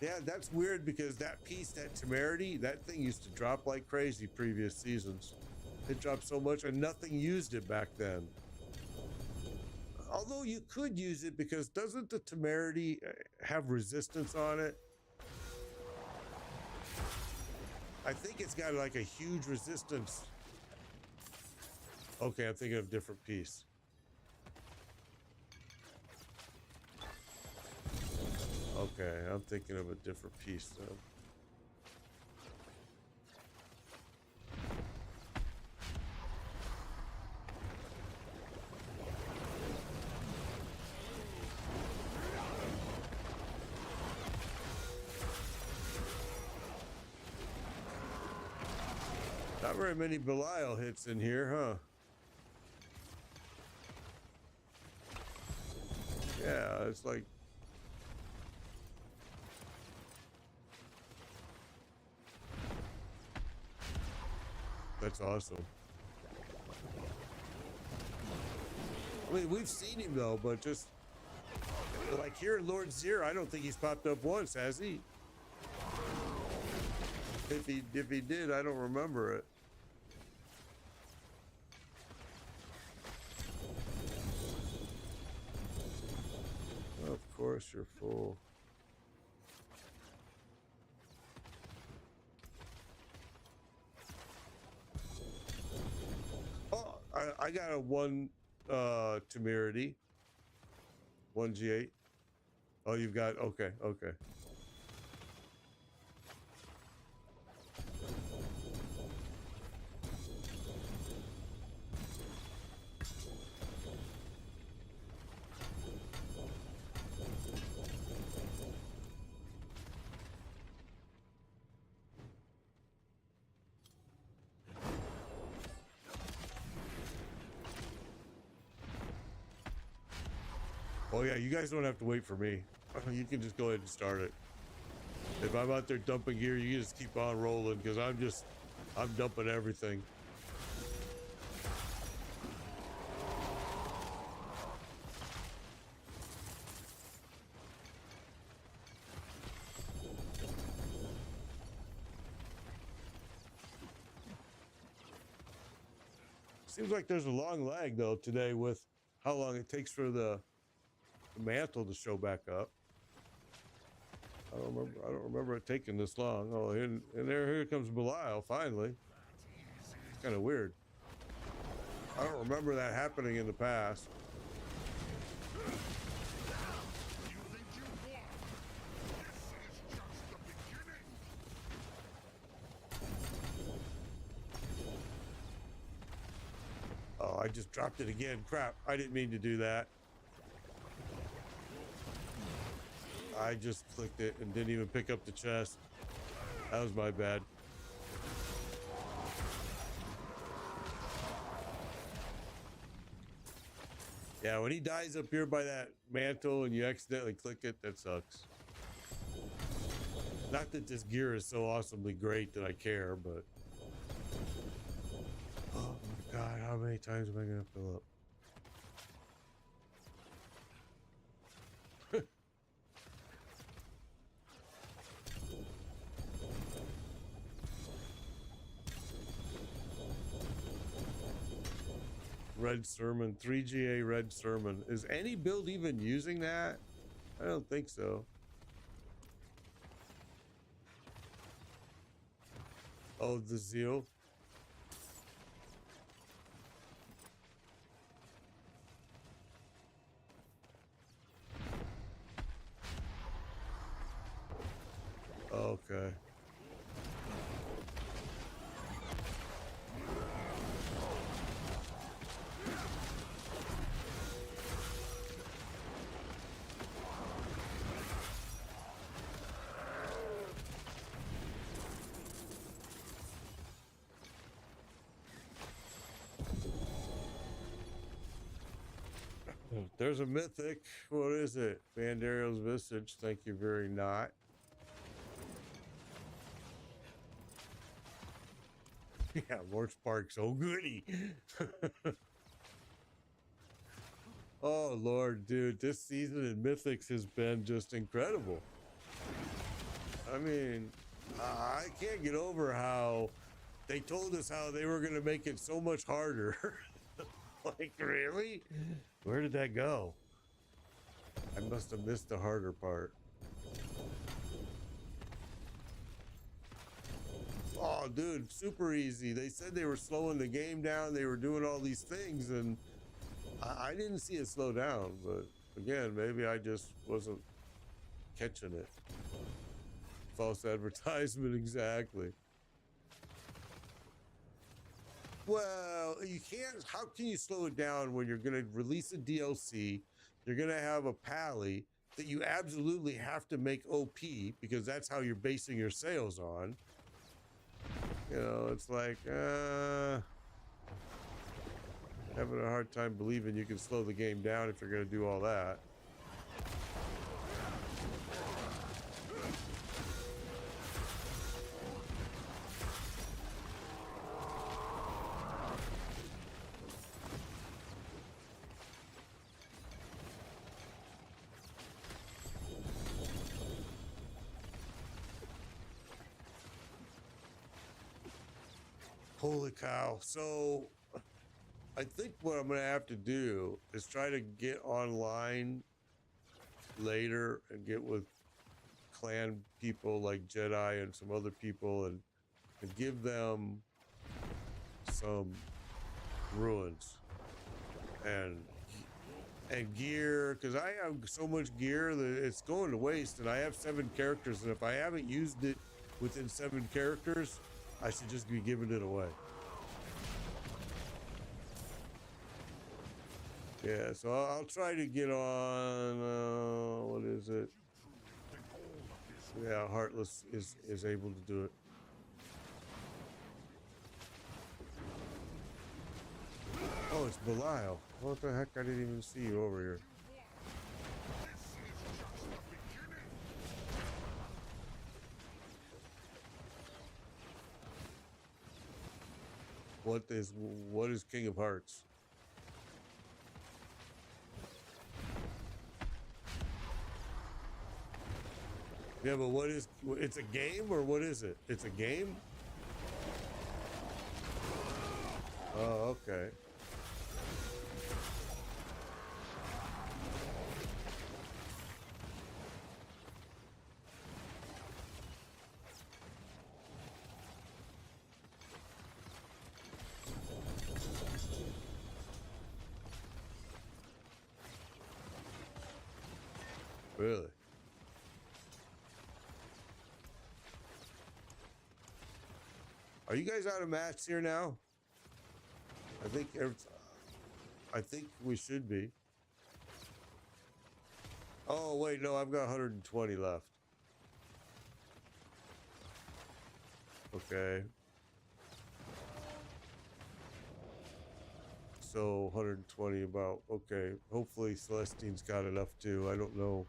Yeah, that's weird because that piece, that Temerity, that thing used to drop like crazy previous seasons. It dropped so much and nothing used it back then. Although you could use it because doesn't the Temerity have resistance on it? I think it's got like a huge resistance. Okay, I'm thinking of a different piece. Okay, I'm thinking of a different piece then. Not very many Belial hits in here, huh? Yeah, it's like that's awesome. I mean, we've seen him though, but just like here in Lord Zir, I don't think he's popped up once, has he? If he did, I don't remember it. Well, of course you're full. Oh, I got a 1 Temerity. 1 G8. Oh, you've got okay. Oh yeah, you guys don't have to wait for me. You can just go ahead and start it. If I'm out there dumping gear, you just keep on rolling because I'm dumping everything. Seems like there's a long lag though today with how long it takes for the mantle to show back up. I don't remember it taking this long. Oh, and here comes Belial finally. It's kind of weird. I don't remember that happening in the past. You think you won? This is just the beginning. Oh, I just dropped it again. Crap, I didn't mean to do that. I just clicked it and didn't even pick up the chest. That was my bad. Yeah, when he dies up here by that mantle and you accidentally click it, that sucks. Not that this gear is so awesomely great that I care, but... Oh my god, how many times am I gonna fill up? Red Sermon, 3GA Red Sermon. Is any build even using that? I don't think so. Oh, the Zeal. Okay. There's a mythic. What is it? Bandario's Visage. Thank you very not. Yeah, Lord Sparks. Oh, goody. Oh, Lord, dude. This season in Mythics has been just incredible. I mean, I can't get over how they told us how they were going to make it so much harder. Like, really? Where did that go? I must have missed the harder part. Oh, dude, super easy. They said they were slowing the game down. They were doing all these things, and I didn't see it slow down. But again, maybe I just wasn't catching it. False advertisement, exactly. Well, you can't. How can you slow it down when you're going to release a DLC? You're going to have a pally that you absolutely have to make OP because that's how you're basing your sales on. You know, it's like, having a hard time believing you can slow the game down if you're going to do all that. Holy cow. So I think what I'm going to have to do is try to get online later and get with clan people like Jedi and some other people and give them some ruins and gear, because I have so much gear that it's going to waste, and I have 7 characters, and if I haven't used it within 7 characters, I should just be giving it away. Yeah, so I'll try to get on, what is it? Yeah, Heartless is able to do it. Oh, it's Belial. What the heck? I didn't even see you over here. What is King of Hearts? Yeah, but what is it's a game or what is it? It's a game? Oh, okay. Really? Are you guys out of mats here now? I think we should be. Oh wait, no, I've got 120 left. Okay. So 120 about. Okay. Hopefully Celestine's got enough too. I don't know.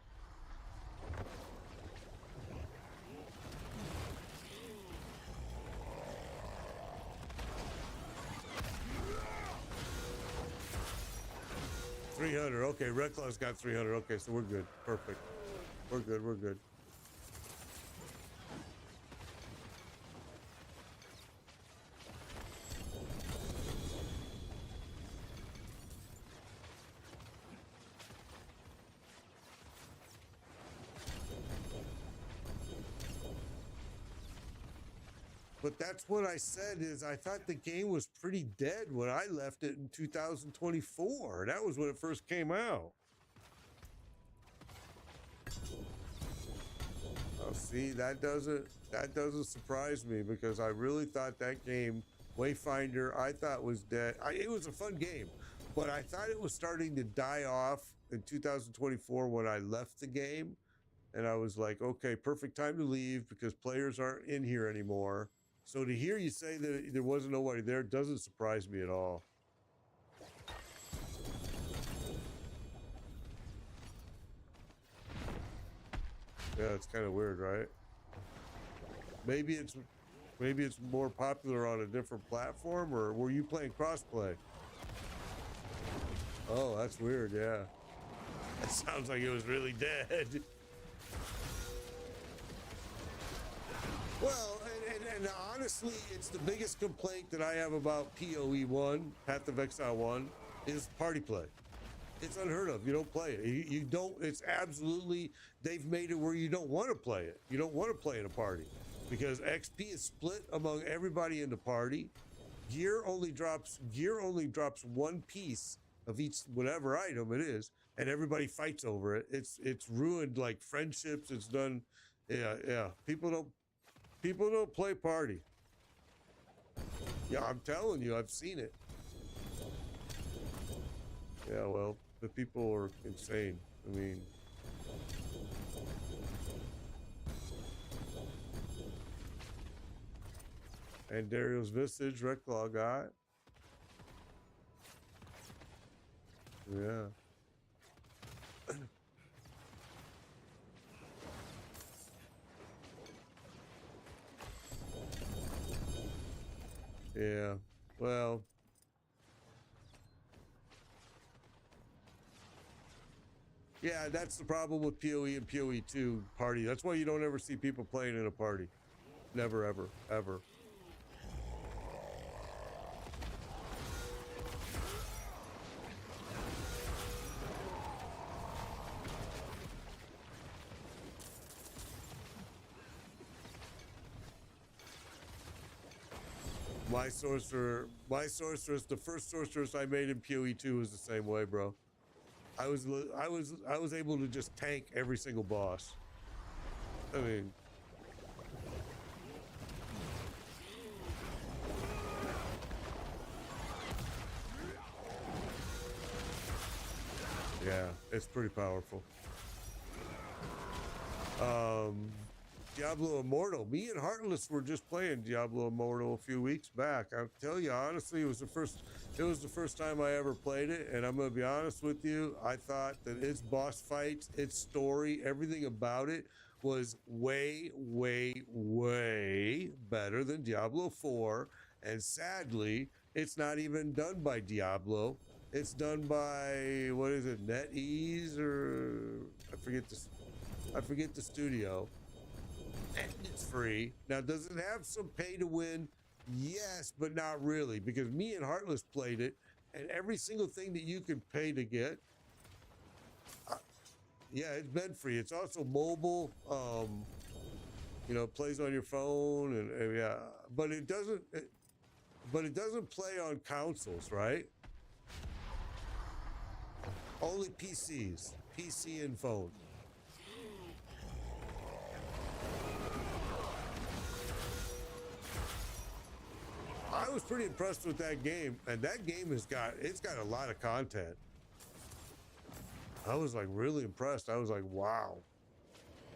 $300. Okay, Red Claw's got 300. Okay, so we're good. Perfect. We're good. We're good. But that's what I said is I thought the game was pretty dead when I left it in 2024. That was when it first came out. Oh, see, that doesn't surprise me because I really thought that game, Wayfinder, I thought was dead. It was a fun game, but I thought it was starting to die off in 2024 when I left the game. And I was like, okay, perfect time to leave because players aren't in here anymore. So to hear you say that there wasn't nobody there doesn't surprise me at all. Yeah, it's kind of weird, right? Maybe it's more popular on a different platform, or were you playing crossplay? Oh, that's weird. Yeah, that sounds like it was really dead. Well, and honestly, it's the biggest complaint that I have about PoE 1, Path of Exile 1, is party play. It's unheard of. You don't play it. You don't, it's absolutely, they've made it where you don't want to play it. You don't want to play in a party because XP is split among everybody in the party. Gear only drops one piece of each, whatever item it is, and everybody fights over it. It's ruined like friendships. It's done. Yeah. People don't play party. Yeah, I'm telling you, I've seen it. Yeah, well, the people are insane. I mean, and Dario's Visage, Reclaw got. Yeah. Yeah, well, yeah, that's the problem with PoE and PoE 2 party. That's why you don't ever see people playing in a party. Never, ever, ever. My sorceress, the first sorceress I made in PoE 2 was the same way, bro. I was able to just tank every single boss. I mean, yeah, it's pretty powerful. Diablo Immortal. Me and Heartless were just playing Diablo Immortal a few weeks back. I'll tell you honestly, it was the first time I ever played it, and I'm gonna be honest with you, I thought that its boss fights, its story, everything about it was way, way, way better than Diablo 4. And sadly, it's not even done by Diablo. It's done by, what is it, NetEase, or I forget the studio. And it's free. Now, does it have some pay to win? Yes, but not really, because me and Heartless played it, and every single thing that you can pay to get, yeah, it's been free. It's also mobile. Plays on your phone, and yeah, but it doesn't play on consoles, right? Only PC and phone. I was pretty impressed with that game, and that game it's got a lot of content. I was like really impressed. I was like, wow.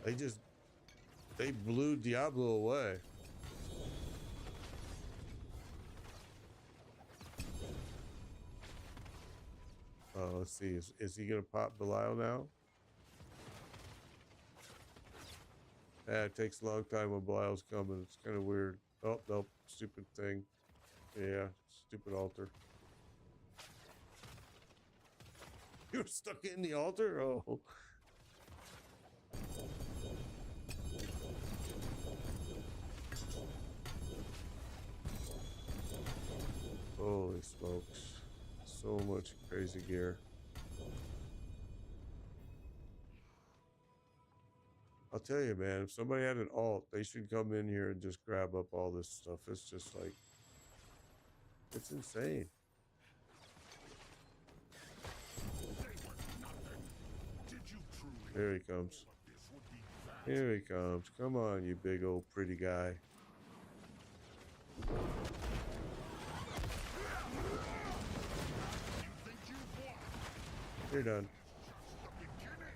They blew Diablo away. Let's see. Is he gonna pop Belial now? Yeah, it takes a long time when Belial's coming. It's kind of weird. Oh, nope. Stupid thing. Yeah, stupid altar. You're stuck in the altar? Oh. Holy smokes. So much crazy gear. I'll tell you, man, if somebody had an alt, they should come in here and just grab up all this stuff. It's just like, it's insane. Did you truly Here he comes. think this would be that? Here he comes. Come on, you big old pretty guy. You think you've won? You're done. Just the beginning.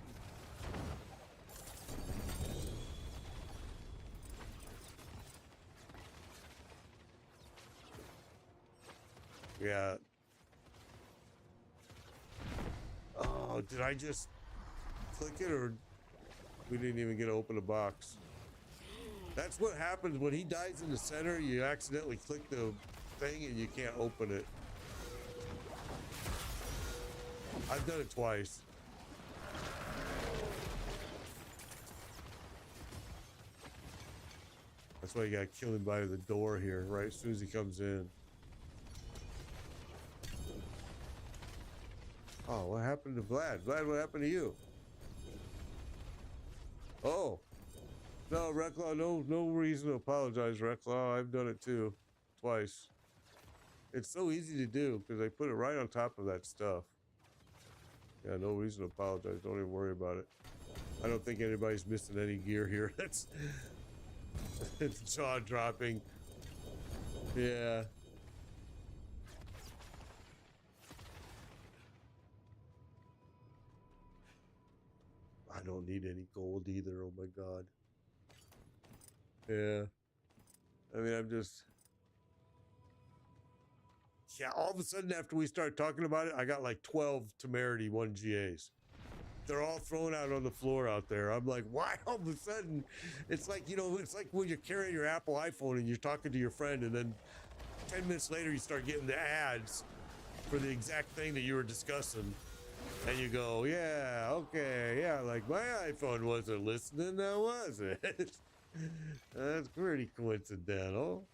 Yeah. Oh, did I just click it, or we didn't even get to open a box? That's what happens when he dies in the center. You accidentally click the thing and you can't open it. I've done it twice. That's why you gotta kill him by the door here, right as soon as he comes in. Oh, what happened to Vlad? Vlad, what happened to you? Oh. No, Reclaw, no reason to apologize, Reclaw. I've done it too. Twice. It's so easy to do because I put it right on top of that stuff. Yeah, no reason to apologize. Don't even worry about it. I don't think anybody's missing any gear here. That's it's jaw dropping. Yeah. I don't need any gold either. Oh my god. Yeah. I mean, I'm just. Yeah, all of a sudden after we start talking about it, I got like 12 temerity 1 GAs. They're all thrown out on the floor out there. I'm like, why all of a sudden? It's like, you know, it's like when you're carrying your Apple iPhone and you're talking to your friend, and then 10 minutes later you start getting the ads for the exact thing that you were discussing. And you go, yeah, okay, yeah, like my iPhone wasn't listening, now was it? That's pretty coincidental.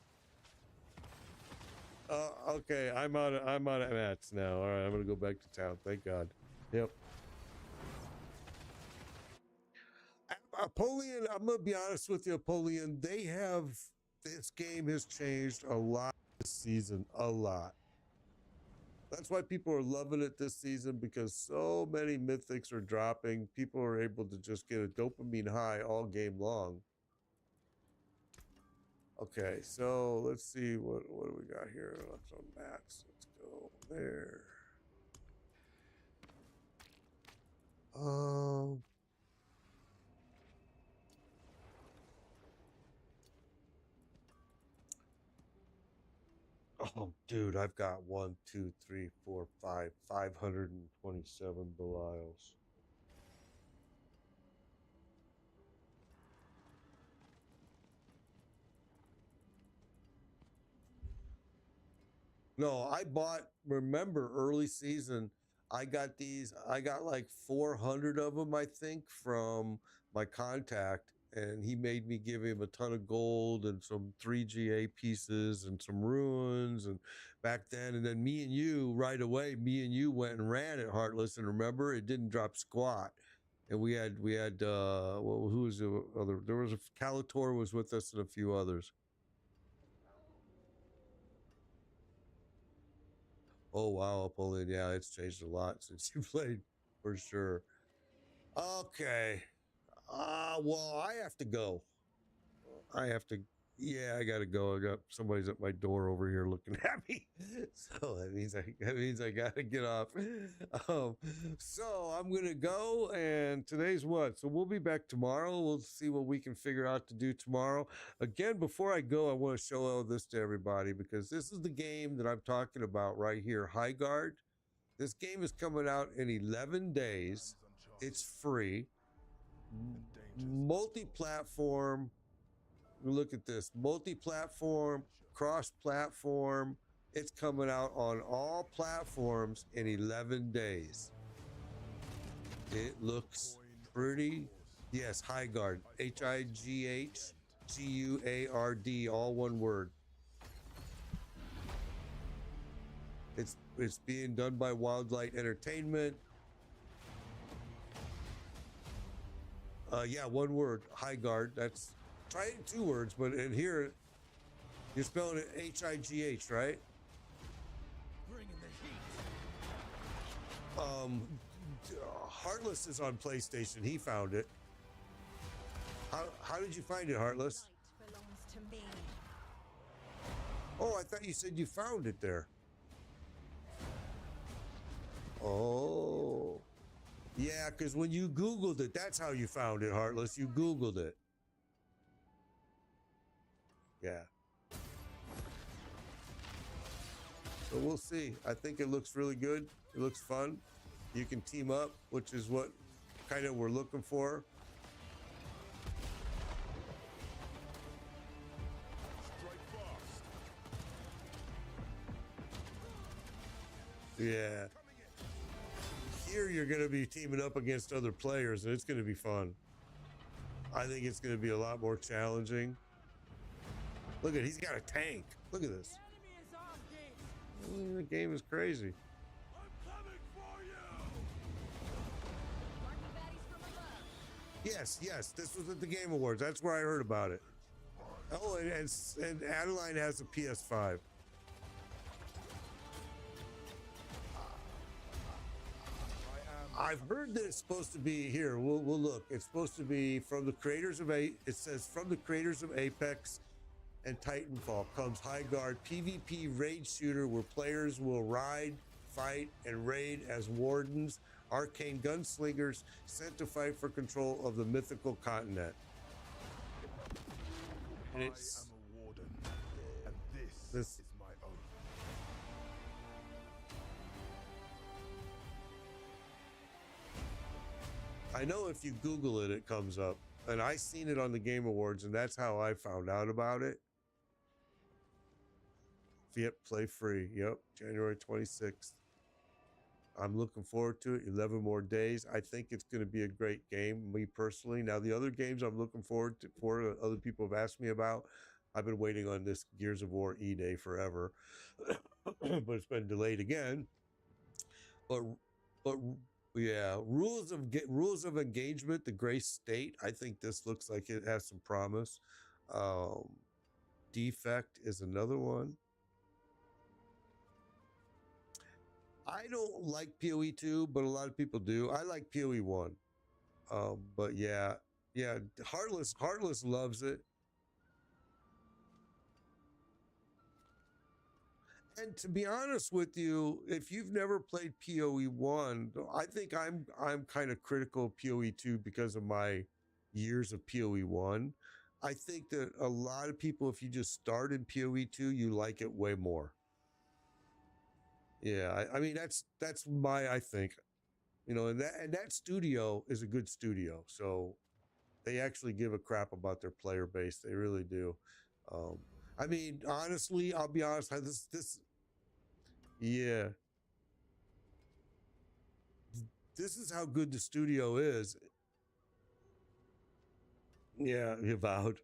Okay, I'm out of mats now. All right, I'm gonna go back to town. Thank God. Yep. Apollyon, I'm gonna be honest with you, Apollyon. This game has changed a lot this season, a lot. That's why people are loving it this season, because so many mythics are dropping. People are able to just get a dopamine high all game long. Okay, so let's see what do we got here left on mats. Let's go there. Oh, dude, I've got 1, 2, 3, 4, 5, 527 Belials. No, remember early season, I got like 400 of them, I think, from my contact, and he made me give him a ton of gold and some 3GA pieces and some ruins and back then. And then me and you went and ran at Heartless, and remember, it didn't drop squat. And we had well, who was the other? There was Calator was with us and a few others. Oh wow, Apollyon, yeah, it's changed a lot since you played, for sure. Okay. Well, I have to go. Yeah, I gotta go. I got somebody's at my door over here looking at me. So that means I gotta get off. So I'm gonna go, and today's what? So we'll be back tomorrow. We'll see what we can figure out to do tomorrow. Again, before I go, I want to show all this to everybody, because this is the game that I'm talking about right here, High Guard. This game is coming out in 11 days. It's free. Multi-platform. Look at this. Multi-platform, cross-platform. It's coming out on all platforms in 11 days. It looks pretty. Yes, High Guard. HIGHGUARD, all one word. It's being done by Wildlight Entertainment. Yeah, one word. High guard. That's try it in 2 words, but in here you're spelling it H-I-G-H, right? Bring in the heat. Heartless is on PlayStation. He found it. How did you find it, Heartless? Light belongs to me. Oh, I thought you said you found it there. Oh. Yeah, because when you Googled it, that's how you found it, Heartless. You Googled it. Yeah. So we'll see. I think it looks really good. It looks fun. You can team up, which is what kind of we're looking for. Strike fast. Yeah. Coming in. Here you're going to be teaming up against other players, and it's going to be fun. I think it's going to be a lot more challenging. Look at, he's got a tank. Look at this. The enemy is off gate. The game is crazy. I'm coming for you. Marking baddies from above. Yes. This was at the Game Awards. That's where I heard about it. Oh, and Adeline has a PS5. I've heard that it's supposed to be here. We'll look. It's supposed to be from the creators of it says from the creators of Apex and Titanfall comes High Guard PvP raid shooter where players will ride, fight, and raid as wardens, arcane gunslingers sent to fight for control of the mythical continent. And I it's am a warden, and This- is my oath. I know if you Google it, it comes up. And I seen it on the Game Awards, and that's how I found out about it. Yep, play free. Yep, January 26th. I'm looking forward to it. 11 more days. I think it's going to be a great game, me personally. Now, the other games I'm looking forward to, for other people have asked me about, I've been waiting on this Gears of War E-Day forever, but it's been delayed again. But yeah, rules of engagement, the Gray State. I think this looks like it has some promise. Defect is another one. I don't like PoE 2, but a lot of people do. I like PoE 1. But yeah, Heartless loves it. And to be honest with you, if you've never played PoE 1, I think I'm kind of critical of PoE 2 because of my years of PoE 1. I think that a lot of people, if you just start in PoE 2, you like it way more. Yeah, I mean that's I think, and that studio is a good studio, so they actually give a crap about their player base. They really do. I mean, honestly, I'll be honest. Yeah, this is how good the studio is. Yeah, Avowed.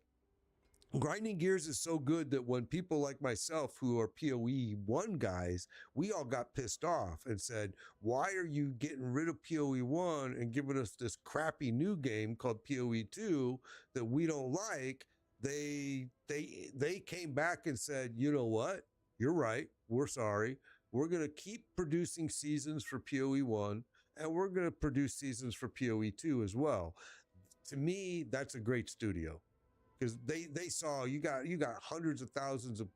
Grinding Gears is so good that when people like myself who are PoE 1 guys, we all got pissed off and said, why are you getting rid of PoE 1 and giving us this crappy new game called PoE 2 that we don't like? They came back and said, you know what? You're right. We're sorry. We're going to keep producing seasons for PoE 1 and we're going to produce seasons for PoE 2 as well. To me, that's a great studio. Because they saw you got hundreds of thousands of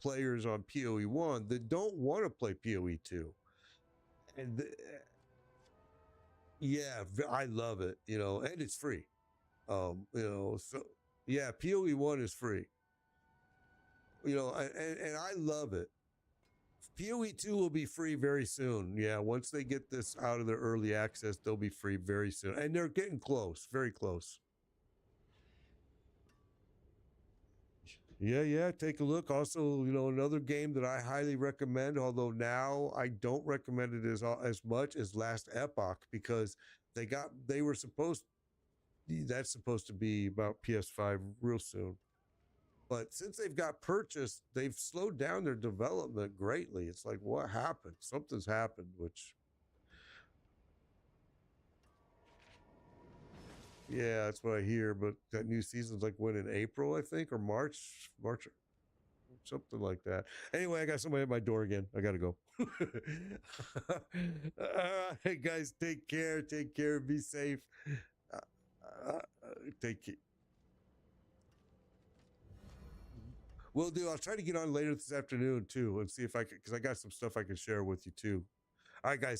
players on PoE 1 that don't want to play PoE 2. And yeah, I love it, and it's free. So yeah, PoE 1 is free. And I love it. PoE 2 will be free very soon. Yeah, once they get this out of their early access, they'll be free very soon. And they're getting close, very close. Yeah, take a look. Also, another game that I highly recommend, although now I don't recommend it as much as Last Epoch because that's supposed to be about PS5 real soon. But since they've got purchased, they've slowed down their development greatly. It's like, what happened? Something's happened, which Yeah, that's what I hear. But that new season's like when in April, I think, or March, something like that. Anyway, I got somebody at my door again. I gotta go. All right, guys, take care. Take care. Be safe. Uh, take care. Will do. I'll try to get on later this afternoon too, and see if I can, because I got some stuff I can share with you too. All right, guys.